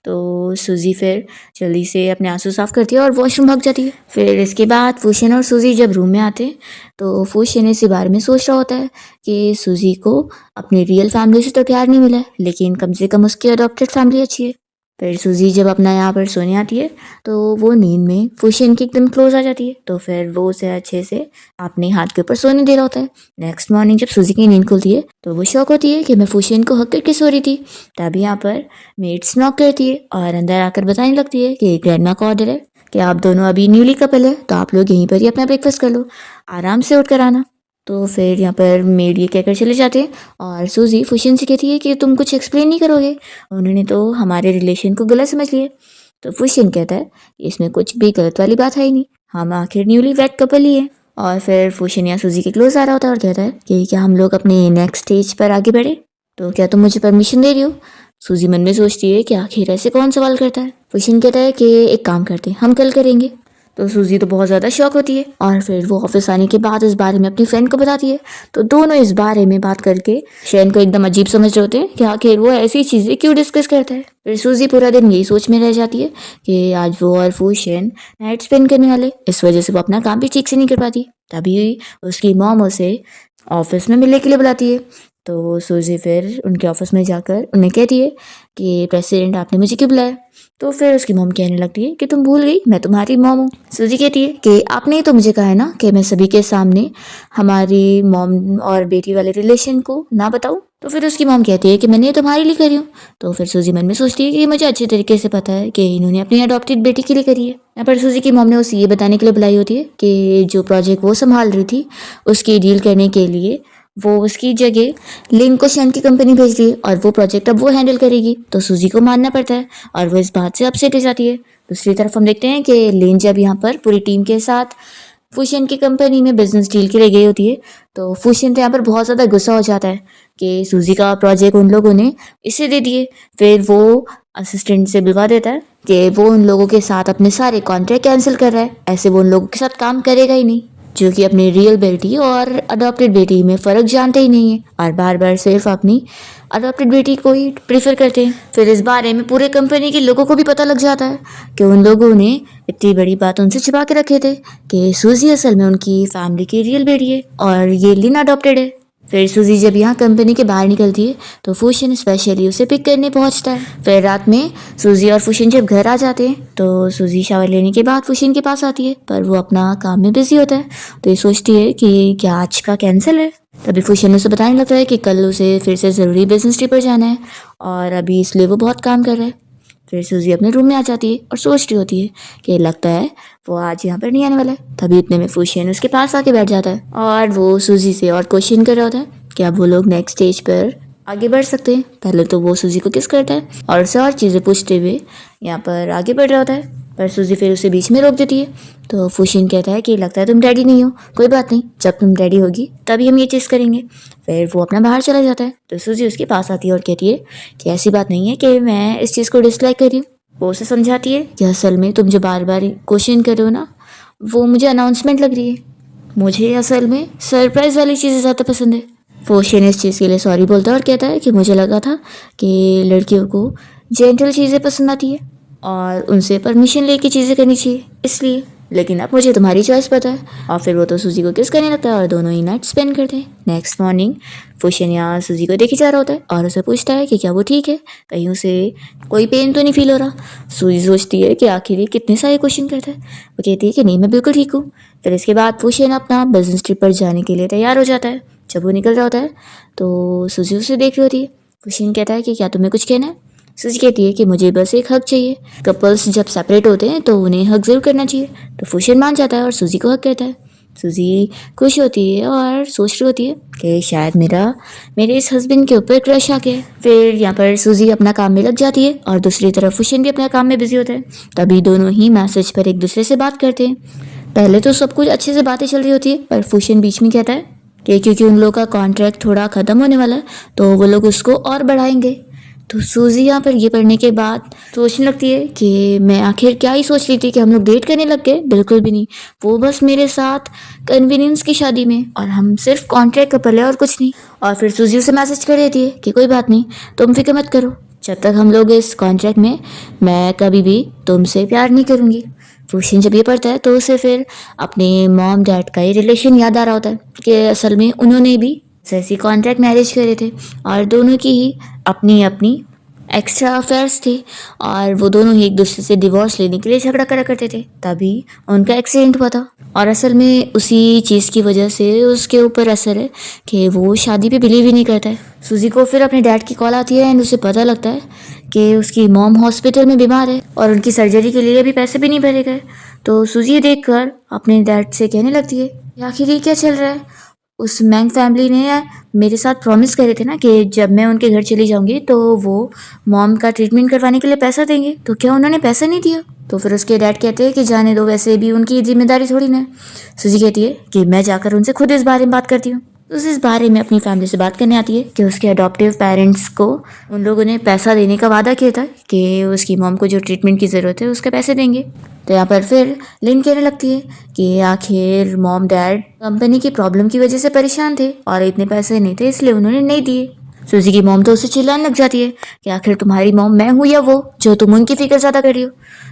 तो सूजी फिर जल्दी से अपने आंसू साफ करती है और वॉशरूम भाग जाती है। फिर इसके बाद फूशन और सूजी जब रूम में आते हैं तो फूशन इसी बारे में सोच रहा होता है कि सूजी को अपनी रियल फैमिली से तो प्यार नहीं मिला है, लेकिन कम से कम उसकी अडॉप्टेड फैमिली अच्छी है। फिर सूजी जब अपना यहाँ पर सोने आती है तो वो नींद में फूशन के एकदम क्लोज आ जाती है, तो फिर वो उसे अच्छे से अपने हाथ के ऊपर सोने दे रहा होता है। नेक्स्ट मॉर्निंग जब सूजी की नींद खुलती है तो वो शौक होती है कि मैं फूशन को हक करके सो रही थी। तभी यहाँ पर मेड्स नॉक करती है और अंदर आकर बताने लगती है कि ग्रैंडमा का ऑर्डर है कि आप दोनों अभी न्यूली कपल है, तो आप लोग यहीं पर ही अपना ब्रेकफास्ट कर लो, आराम से उठ कर आना। तो फिर यहाँ पर मेड ये कहकर चले जाते हैं और सूजी फूशन से कहती है कि तुम कुछ एक्सप्लेन नहीं करोगे, उन्होंने तो हमारे रिलेशन को गलत समझ लिया। तो फूशन कहता है इसमें कुछ भी गलत वाली बात है ही नहीं, हम आखिर न्यूली वेड कपल ही है। और फिर फूशन या सूजी के क्लोज आ रहा होता है और कहता है कि क्या हम लोग अपने नेक्स्ट स्टेज पर आगे बढ़े, तो क्या तुम मुझे परमिशन दे रही हो। सूजी मन में सोचती है कि आखिर ऐसे कौन सवाल करता है। फूशन कहता है कि एक काम करते हैं, हम कल करेंगे। तो सूजी तो बहुत ज़्यादा शॉक होती है और फिर वो ऑफिस आने के बाद इस बारे में अपनी फ्रेंड को बताती है। तो दोनों इस बारे में बात करके शैन को एकदम अजीब समझ रहे होते हैं कि आखिर वो ऐसी चीज़ें क्यों डिस्कस करता है। फिर सूजी पूरा दिन यही सोच में रह जाती है कि आज वो और फूशन नाइट स्पेंड करने वाले, इस वजह से वो अपना काम भी ठीक से नहीं कर पाती। तभी उसकी मॉम उसे ऑफिस में मिलने के लिए बुलाती है। तो सूजी फिर उनके ऑफिस में जाकर उन्हें कहती है कि प्रेसिडेंट आपने मुझे क्यों बुलाया। तो फिर उसकी मॉम कहने लगती है कि तुम भूल गई मैं तुम्हारी मॉम हूँ। सूजी कहती है कि आपने तो मुझे कहा है ना कि मैं सभी के सामने हमारी मॉम और बेटी वाले रिलेशन को ना बताऊँ। तो फिर उसकी मॉम कहती है कि मैंने ये तुम्हारे लिए करी हूँ। तो फिर सूजी मन में सोचती है कि मुझे अच्छे तरीके से पता है कि इन्होंने अपनी अडॉप्टेड बेटी के लिए करी है। यहाँ पर सूजी की मॉम ने उसे ये बताने के लिए बुलाई होती है कि जो प्रोजेक्ट वो संभाल रही थी उसकी डील करने के लिए वो उसकी जगह लिंक को शैन की कंपनी भेज दी और वो प्रोजेक्ट अब वो हैंडल करेगी। तो सूजी को मानना पड़ता है और वो इस बात से अपसेट हो जाती है। दूसरी तरफ हम देखते हैं कि लिन जब यहाँ पर पूरी टीम के साथ फूशन की कंपनी में बिजनेस डील के लिए गई होती है तो फूशन तो यहाँ पर बहुत ज़्यादा गुस्सा हो जाता है कि सूजी का प्रोजेक्ट उन लोगों ने इसे दे दिए। फिर वो असिस्टेंट से बुलवा देता है कि वो उन लोगों के साथ अपने सारे कॉन्ट्रैक्ट कैंसिल कर रहा है, ऐसे वो उन लोगों के साथ काम करेगा ही नहीं जो कि अपनी रियल बेटी और अडॉप्टेड बेटी में फ़र्क जानते ही नहीं है और बार बार सिर्फ अपनी अडॉप्टेड बेटी को ही प्रीफर करते हैं। फिर इस बारे में पूरे कंपनी के लोगों को भी पता लग जाता है कि उन लोगों ने इतनी बड़ी बात उनसे छिपा के रखे थे कि सूजी असल में उनकी फैमिली की रियल बेटी है और ये लिन अडॉप्टेड है। फिर सूजी जब यहाँ कंपनी के बाहर निकलती है तो फूशन स्पेशली उसे पिक करने पहुँचता है। फिर रात में सूजी और फूशन जब घर आ जाते हैं तो सूजी शावर लेने के बाद फूशन के पास आती है, पर वो अपना काम में बिजी होता है। तो ये सोचती है कि क्या आज का कैंसिल है। तभी फूशन उसे बताने लगता है कि कल उसे फिर से ज़रूरी बिजनेस ट्रिप पर जाना है और अभी इसलिए वो बहुत काम कर रहा है। फिर सूजी अपने रूम में आ जाती है और सोच रही होती है कि लगता है वो आज यहाँ पर नहीं आने वाला है। तभी इतने में फूशन उसके पास आके बैठ जाता है और वो सूजी से और क्वेश्चन कर रहा होता है कि अब वो लोग नेक्स्ट स्टेज पर आगे बढ़ सकते हैं। पहले तो वो सूजी को किस करता है और उससे और चीज़ें पूछते हुए यहाँ पर आगे बढ़ रहा होता है, पर सूजी फिर उसे बीच में रोक देती है। तो फूशन कहता है कि लगता है तुम रेडी नहीं हो, कोई बात नहीं, जब तुम रेडी होगी तभी हम ये चीज़ करेंगे। फिर वो अपना बाहर चला जाता है। तो सूजी उसके पास आती है और कहती है कि ऐसी बात नहीं है कि मैं इस चीज़ को डिसलाइक कर रही हूँ। वो उसे समझाती है कि असल में तुम जो बार बार क्वेश्चन कर रहे हो ना, वो मुझे अनाउंसमेंट लग रही है, मुझे असल में सरप्राइज़ वाली चीज़ें ज़्यादा पसंद है। फूशन इस चीज़ के लिए सॉरी बोलता है और कहता है कि मुझे लगा था कि लड़कियों को जेंटल चीज़ें पसंद आती है और उनसे परमिशन लेके चीज़ें करनी चाहिए, इसलिए। लेकिन अब मुझे तुम्हारी चॉइस पता है। और फिर वो तो सूजी को किस करने लगता है और दोनों ही नाइट स्पेंड करते हैं। नेक्स्ट मॉर्निंग फुशन यहाँ सूजी को देखे जा रहा होता है और उसे पूछता है कि क्या वो ठीक है, कहीं उसे कोई पेन तो नहीं फील हो रहा। सूजी सोचती है कि आखिर ये कितने सारे क्वेश्चन करता है। वो कहती है कि नहीं, मैं बिल्कुल ठीक हूँ। फिर इसके बाद फुशन अपना बिजनेस ट्रिप पर जाने के लिए तैयार हो जाता है। जब वो निकल रहा होता है तो सूजी उसे देख रही होती है। फुशन कहता है कि क्या तुम्हें कुछ कहना है। सूजी कहती है कि मुझे बस एक हक चाहिए। कपल्स जब सेपरेट होते हैं तो उन्हें हक ज़रूर करना चाहिए। तो फुशन मान जाता है और सूजी को हक कहता है। सूजी खुश होती है और सोच रही होती है कि शायद मेरे इस हस्बैंड के ऊपर क्रश आ गया है। फिर यहाँ पर सूजी अपना काम में लग जाती है और दूसरी तरफ फुशन भी अपना काम में बिजी होता है। तभी दोनों ही मैसेज पर एक दूसरे से बात करते हैं। पहले तो सब कुछ अच्छे से बातें चल रही होती है, पर फुशन बीच में कहता है कि क्योंकि उन लोगों का कॉन्ट्रैक्ट थोड़ा ख़त्म होने वाला है तो वो लोग उसको और बढ़ाएंगे। तो सूजी यहाँ पर ये पढ़ने के बाद सोचने लगती है कि मैं आखिर क्या ही सोच रही थी कि हम लोग डेट करने लग गए। बिल्कुल भी नहीं, वो बस मेरे साथ कन्वीनियंस की शादी में और हम सिर्फ कॉन्ट्रैक्ट कपल है और कुछ नहीं। और फिर सूजी उसे मैसेज कर देती है कि कोई बात नहीं, तुम फिक्र मत करो, जब तक हम लोग इस कॉन्ट्रैक्ट में मैं कभी भी तुमसे प्यार नहीं करूँगी। फुशन जब ये पढ़ता है तो उसे फिर अपने मॉम डैड का ही रिलेशन याद आ रहा होता है कि असल में उन्होंने भी ऐसी कॉन्ट्रैक्ट मैरिज करे थे और दोनों की ही अपनी अपनी एक्स्ट्रा अफेयर्स थे और वो दोनों ही एक दूसरे से डिवोर्स लेने के लिए झगड़ा करा करते थे। तभी उनका एक्सीडेंट हुआ था और असल में उसी चीज़ की वजह से उसके ऊपर असर है कि वो शादी पे बिलीव ही नहीं करता है। सूजी को फिर अपने डैड की कॉल आती है एंड उसे पता लगता है कि उसकी मॉम हॉस्पिटल में बीमार है और उनकी सर्जरी के लिए अभी पैसे भी नहीं भरे गए। तो सूजी ये देखकर अपने डैड से कहने लगती है कि आखिर ये क्या चल रहा है। उस मैंग फैमिली ने मेरे साथ प्रॉमिस करे थे ना कि जब मैं उनके घर चली जाऊंगी तो वो मॉम का ट्रीटमेंट करवाने के लिए पैसा देंगे, तो क्या उन्होंने पैसा नहीं दिया। तो फिर उसके डैड कहते हैं कि जाने दो, वैसे भी उनकी जिम्मेदारी थोड़ी ना है। सूजी कहती है कि मैं जाकर उनसे खुद इस बारे में बात करती हूँ। तो उस इस बारे में अपनी फैमिली से बात करने आती है कि उसके अडॉप्टिव पेरेंट्स को उन लोगों ने पैसा देने का वादा किया था कि उसकी मॉम को जो ट्रीटमेंट की ज़रूरत है उसके पैसे देंगे। तो यहाँ पर फिर लिन कहने लगती है कि आखिर मॉम डैड कंपनी की प्रॉब्लम की वजह से परेशान थे और इतने पैसे नहीं थे इसलिए उन्होंने नहीं दिए। सूजी की मॉम तो उसे चिल्लाने लग जाती है कि आखिर तुम्हारी मॉम मैं हूँ या वो जो तुम उनकी फिक्र ज़्यादा कर रही हो।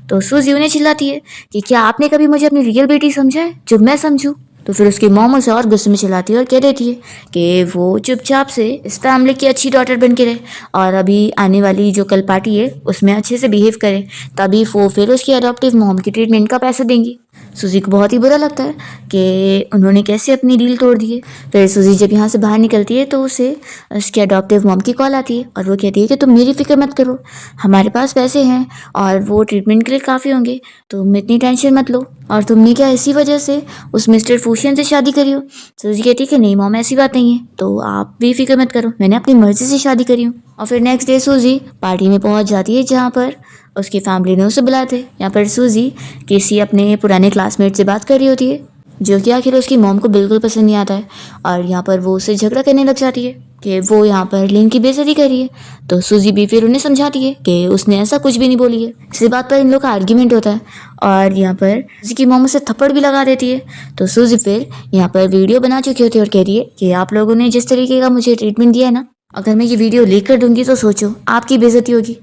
तो सूजी उन्हें चिल्लाती है कि क्या आपने कभी मुझे अपनी रियल बेटी समझा है जो मैं समझूँ। तो फिर उसकी मॉम उसे और गुस्से में चिल्लाती है और कह देती है कि वो चुपचाप से इस फैमिली की अच्छी डॉटर बन के रहे और अभी आने वाली जो कल पार्टी है उसमें अच्छे से बिहेव करे, तभी वो फिर उसकी अडॉप्टिव मॉम की ट्रीटमेंट का पैसा देंगी। सूजी को बहुत ही बुरा लगता है कि उन्होंने कैसे अपनी डील तोड़ दी है। फिर सूजी जब यहाँ से बाहर निकलती है तो उसे उसकी अडॉप्टिव मॉम की कॉल आती है और वो कहती है कि तुम मेरी फिक्र मत करो, हमारे पास पैसे हैं और वो ट्रीटमेंट के लिए काफ़ी होंगे, तुम इतनी टेंशन मत लो। और तुमने क्या इसी वजह से उस मिस्टर फूशन से शादी करी हो। सूजी कहती है कि नहीं मॉम, ऐसी बात नहीं है, तो आप भी फिक्र मत करो, मैंने अपनी मर्जी से शादी करी हूँ। और फिर नेक्स्ट डे सूजी पार्टी में पहुँच जाती है जहाँ पर उसकी फैमिली ने उसे बुलाए थे। यहाँ पर सूजी किसी अपने पुराने क्लासमेट से बात कर रही होती है जो कि आखिर उसकी मॉम को बिल्कुल पसंद नहीं आता है और यहाँ पर वो उससे झगड़ा करने लग जाती है कि वो यहाँ पर लिन की बेइज्जती कर रही है। तो सूजी भी फिर उन्हें समझाती है कि उसने ऐसा कुछ भी नहीं बोली है। इसी बात पर इन लोग का आर्ग्यूमेंट होता है और यहाँ पर सूजी की मॉम उसे थप्पड़ भी लगा देती है। तो सूजी फिर यहाँ पर वीडियो बना चुकी होती है और कह रही है कि आप लोगों ने जिस तरीके का मुझे ट्रीटमेंट दिया है ना, अगर मैं ये वीडियो लीक कर दूंगी तो सोचो आपकी बेइज्जती होगी,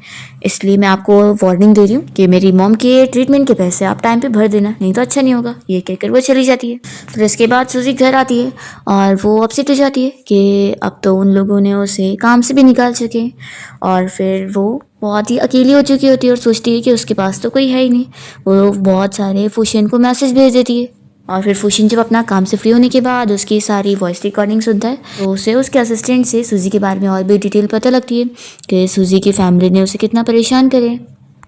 इसलिए मैं आपको वार्निंग दे रही हूँ कि मेरी मॉम के ट्रीटमेंट के पैसे आप टाइम पे भर देना, नहीं तो अच्छा नहीं होगा। ये कहकर वो चली जाती है। फिर इसके बाद सूजी घर आती है और वो अपसेट हो जाती है कि अब तो उन लोगों ने उसे काम से भी निकाल सके और फिर वो बहुत ही अकेली हो चुकी होती है और सोचती है कि उसके पास तो कोई है ही नहीं। वो बहुत सारे फुशन को मैसेज भेज देती है और फिर फुशन जब अपना काम से फ्री होने के बाद उसकी सारी वॉइस रिकॉर्डिंग सुनता है तो उसे उसके असिस्टेंट से सूजी के बारे में और भी डिटेल पता लगती है कि सूजी की फैमिली ने उसे कितना परेशान करे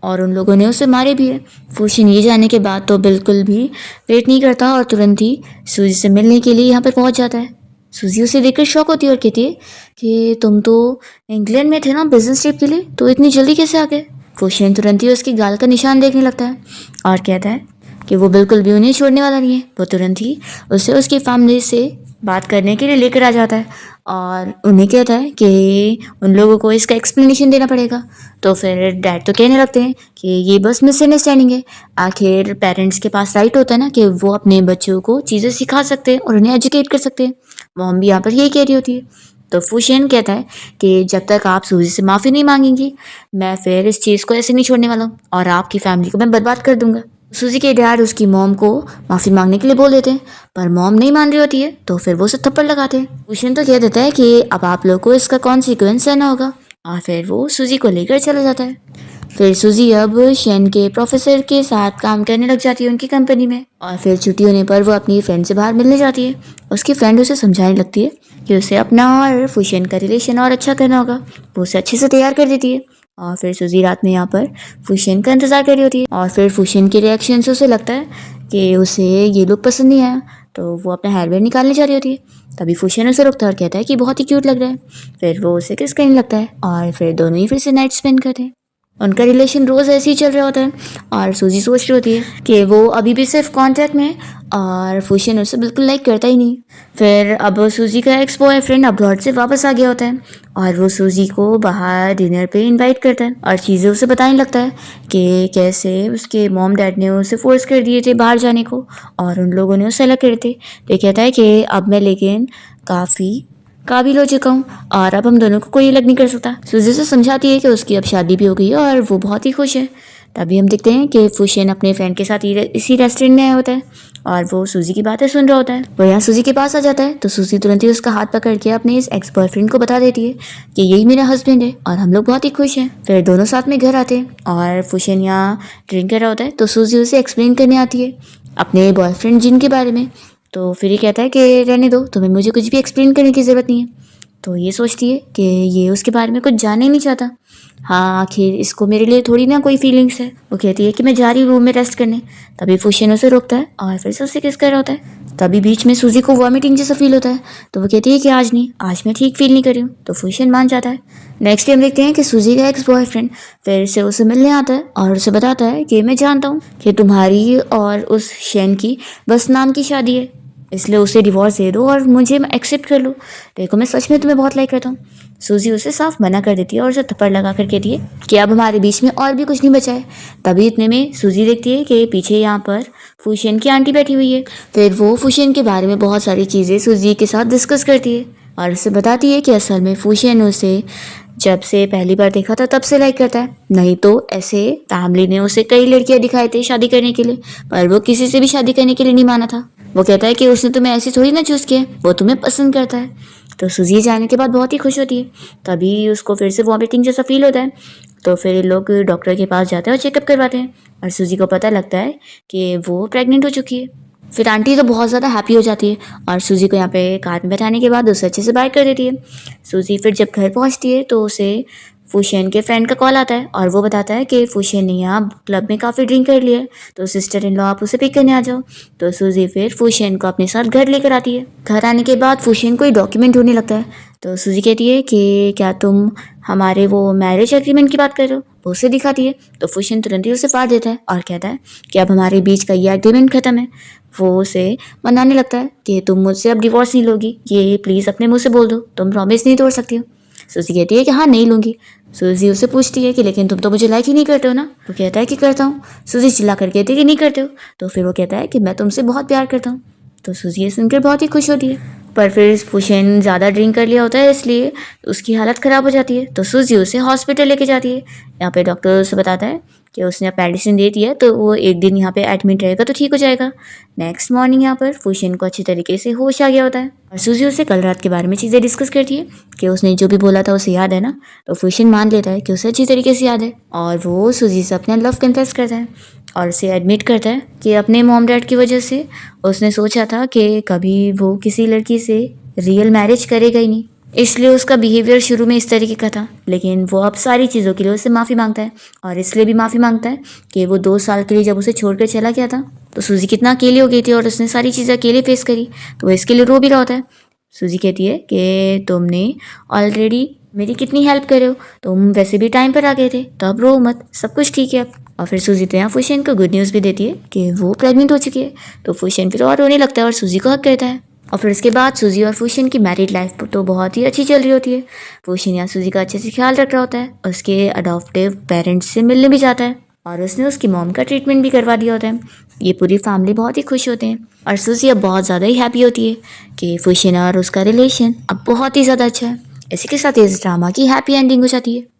और उन लोगों ने उसे मारे भी है। फुशन ये जानने के बाद तो बिल्कुल भी वेट नहीं करता और तुरंत ही सूजी से मिलने के लिए यहाँ पर पहुँच जाता है। सूजी उसे देखकर शॉक होती है और कहती है कि तुम तो इंग्लैंड में थे ना बिजनेस ट्रिप के लिए, तो इतनी जल्दी कैसे आ गए। फुशन तुरंत ही उसकी गाल का निशान देखने लगता है और कहता है कि वो बिल्कुल भी उन्हें छोड़ने वाला नहीं है। वो तुरंत ही उसे उसकी फैमिली से बात करने के लिए लेकर आ जाता है और उन्हें कहता है कि उन लोगों को इसका एक्सप्लेनेशन देना पड़ेगा। तो फिर डैड तो कहने लगते हैं कि ये बस मिसअंडरस्टैंडिंग है, आखिर पेरेंट्स के पास राइट होता है ना कि वो अपने बच्चों को चीज़ें सिखा सकते हैं और उन्हें एजुकेट कर सकते हैं। मॉम भी यहाँ पर यही कह रही होती है। तो फुशियन कहता है कि जब तक आप सूजी से माफ़ी नहीं मांगेंगी मैं फिर इस चीज़ को ऐसे नहीं छोड़ने वाला हूँ और आपकी फैमिली को मैं बर्बाद कर दूंगा। सूजी के डैड उसकी मॉम को माफ़ी मांगने के लिए बोल देते हैं, पर मॉम नहीं मान रही होती है, तो फिर वो उसे थप्पड़ लगाते हैं। फुशियन तो कह देता है कि अब आप लोग को इसका कॉन्सिक्वेंस सहना होगा और फिर वो सूजी को लेकर चला जाता है। फिर सूजी अब शेन के प्रोफेसर के साथ काम करने लग जाती है उनकी कंपनी में, और फिर छुट्टी होने पर वो अपनी फ्रेंड से बाहर मिलने जाती है। उसकी फ्रेंड उसे समझाने लगती है कि उसे अपना और फुशियन का रिलेशन और अच्छा करना होगा। वो उसे अच्छे से तैयार कर देती है और फिर सूजी रात में यहाँ पर फुशियन का इंतज़ार कर रही होती है, और फिर फुशियन के रिएक्शन से उसे लगता है कि उसे ये लुक पसंद नहीं आया, तो वो अपना हेयर बैंड निकालने जा रही होती है। तभी फुशियन उसे रुकता है और कहता है कि बहुत ही क्यूट लग रहा है। फिर वो उसे किस करने लगता है और फिर दोनों ही फिर से नाइट स्पेंड करते हैं। उनका रिलेशन रोज़ ऐसे ही चल रहा होता है और सूजी सोच रही होती है कि वो अभी भी सिर्फ कांटेक्ट में है और फुशियन उसे बिल्कुल लाइक करता ही नहीं। फिर अब सूजी का एक्स बॉयफ्रेंड अब्रॉड से वापस आ गया होता है और वो सूजी को बाहर डिनर पे इनवाइट करता है और चीज़ें उसे बताने लगता है कि कैसे उसके मॉम डैड ने उसे फोर्स कर दिए थे बाहर जाने को और उन लोगों ने उसे अलग कर थे। तो कहता है कि अब मैं लेकिन काफ़ी काबिल हो चुका हूँ और अब हम दोनों को कोई अलग नहीं कर सकता। सूजी से समझाती है कि उसकी अब शादी भी हो गई है और वो बहुत ही खुश है। तभी हम देखते हैं कि फुशियन अपने फ्रेंड के साथ इसी रेस्टोरेंट में आया होता है और वो सूजी की बातें सुन रहा होता है। वो यहाँ सूजी के पास आ जाता है तो सूजी तुरंत ही उसका हाथ पकड़ के अपने इस एक्स बॉयफ्रेंड को बता देती है कि यही मेरा हस्बैंड है और हम लोग बहुत ही खुश हैं। फिर दोनों साथ में घर आते हैं और फुशियन यहाँ ड्रिंक कर रहा होता है तो सूजी उसे एक्सप्लेन करने आती है अपने बॉयफ्रेंड जिन के बारे में। तो फिर ये कहता है कि रहने दो, तुम्हें मुझे कुछ भी एक्सप्लेन करने की ज़रूरत नहीं है। तो ये सोचती है कि ये उसके बारे में कुछ जानना ही नहीं चाहता। हाँ, आखिर इसको मेरे लिए थोड़ी ना कोई फीलिंग्स है। वो कहती है कि मैं जा रही हूँ रूम में रेस्ट करने। तभी फुशियन उसे रोकता है और फिर से उसे किस कर रहा होता है। तभी बीच में सूजी को वॉमिटिंग जैसा फील होता है तो वो कहती है कि आज नहीं, आज मैं ठीक फील नहीं कर रही हूँ। तो फुशियन मान जाता है। नेक्स्ट डे हम देखते हैं कि सूजी का एक्स बॉयफ्रेंड फिर से उसे मिलने आता है और उसे बताता है कि मैं जानता हूँ कि तुम्हारी और उस शेन की बस नाम की शादी है, इसलिए उसे डिवोर्स दे दो और मुझे एक्सेप्ट कर लो। देखो मैं सच में तुम्हें बहुत लाइक करता हूँ। सूजी उसे साफ मना कर देती है और उसे थप्पड़ लगा कर कहती है कि अब हमारे बीच में और भी कुछ नहीं बचा है। तभी इतने में सूजी देखती है कि पीछे यहाँ पर फुशियन की आंटी बैठी हुई है। फिर वो फुशियन के बारे में बहुत सारी चीज़ें सूजी के साथ डिस्कस करती है और उसे बताती है कि असल में फुशियन उसे जब से पहली बार देखा था तब से लाइक करता है, नहीं तो ऐसे फैमिली ने उसे कई लड़कियां दिखाए थे शादी करने के लिए, पर वो किसी से भी शादी करने के लिए नहीं माना था। वो कहता है कि उसने तुम्हें ऐसे थोड़ी ना चूज़ किया, वो तुम्हें पसंद करता है। तो सूजी जाने के बाद बहुत ही खुश होती है। तभी उसको फिर से वॉमिटिंग जैसा फील होता है तो फिर ये लोग डॉक्टर के पास जाते हैं और चेकअप करवाते हैं और सूजी को पता लगता है कि वो प्रेग्नेंट हो चुकी है। फिर आंटी तो बहुत ज़्यादा हैप्पी हो जाती है और सूजी को यहाँ पे कार में बैठाने के बाद उसे अच्छे से बाय कर देती है। सूजी फिर जब घर पहुँचती है तो उसे फुशियन के फ्रेंड का कॉल आता है और वो बताता है कि फुशियन ने यहाँ क्लब में काफ़ी ड्रिंक कर लिया है, तो सिस्टर इन लॉ आप उसे पिक करने आ जाओ। तो सूजी फिर फुशियन को अपने साथ घर लेकर आती है। घर आने के बाद फुशियन कोई डॉक्यूमेंट ढूंढने लगता है तो सूजी कहती है कि क्या तुम हमारे वो मैरिज एग्रीमेंट की बात कर रहे हो। वो उसे दिखाती है तो फुशियन तुरंत ही उसे फाड़ देता है और कहता है कि अब हमारे बीच का ये एग्रीमेंट ख़त्म है। वो उसे मनाने लगता है कि तुम मुझसे अब डिवोर्स नहीं लोगी, ये प्लीज़ अपने मुँह से बोल दो, तुम प्रॉमिस नहीं तोड़ सकती हो। सूजी कहती है कि हाँ नहीं लूँगी। सूजी उससे पूछती है कि लेकिन तुम तो मुझे लाइक ही नहीं करते हो ना। वो कहता है कि करता हूँ। सूजी चिल्ला कर कहती है कि नहीं करते हो। तो फिर वो कहता है कि मैं तुमसे बहुत प्यार करता हूँ। तो सूजी ये सुनकर बहुत ही खुश होती है, पर फिर फुशियन ज़्यादा ड्रिंक कर लिया होता है इसलिए उसकी हालत ख़राब हो जाती है। तो सूजी उसे हॉस्पिटल लेके जाती है। यहाँ पे डॉक्टर उसे बताता है कि उसने मेडिसिन दे दी है तो वो एक दिन यहाँ पे एडमिट रहेगा तो ठीक हो जाएगा। नेक्स्ट मॉर्निंग यहाँ पर फुशियन को अच्छी तरीके से होश आ गया होता है और सूजी उससे कल रात के बारे में चीज़ें डिस्कस करती है कि उसने जो भी बोला था उसे याद है ना। तो फुशियन मान लेता है कि उसे अच्छी तरीके से याद है और वो सूजी से अपना लव कन्फेस करता है और उसे एडमिट करता है कि अपने मॉम डैड की वजह से उसने सोचा था कि कभी वो किसी लड़की से रियल मैरिज करेगा ही नहीं, इसलिए उसका बिहेवियर शुरू में इस तरीके का था। लेकिन वो अब सारी चीज़ों के लिए उससे माफ़ी मांगता है और इसलिए भी माफ़ी मांगता है कि वो 2 साल के लिए जब उसे छोड़कर चला गया था तो सूजी कितना अकेली हो गई थी और उसने सारी चीज़ें अकेले फेस करी, तो वो इसके लिए रो भी रहा होता है। सूजी कहती है कि तुमने ऑलरेडी मेरी कितनी हेल्प करे हो, तुम वैसे भी टाइम पर आ गए थे, तो अब रो मत, सब कुछ ठीक है अब। और फिर सूजी तो यहाँ फुशियन को गुड न्यूज़ भी देती है कि वो प्रेग्नेंट हो चुकी है। तो फुशियन फिर और रोने लगता है और सूजी को हक करता है और फिर उसके बाद सूजी और फुशियन की मैरिड लाइफ तो बहुत ही अच्छी चल रही होती है। फुशियन यहाँ सूजी का अच्छे से ख्याल रख रहा होता है, उसके अडॉप्टिव पेरेंट्स से मिलने भी जाता है और उसने उसकी मॉम का ट्रीटमेंट भी करवा दिया होता है। ये पूरी फैमिली बहुत ही खुश होते हैं और सूजी अब बहुत ज़्यादा ही हैप्पी होती है कि फुशिना और उसका रिलेशन अब बहुत ही ज़्यादा अच्छा है। इसी के साथ इस ड्रामा की हैप्पी एंडिंग हो जाती है।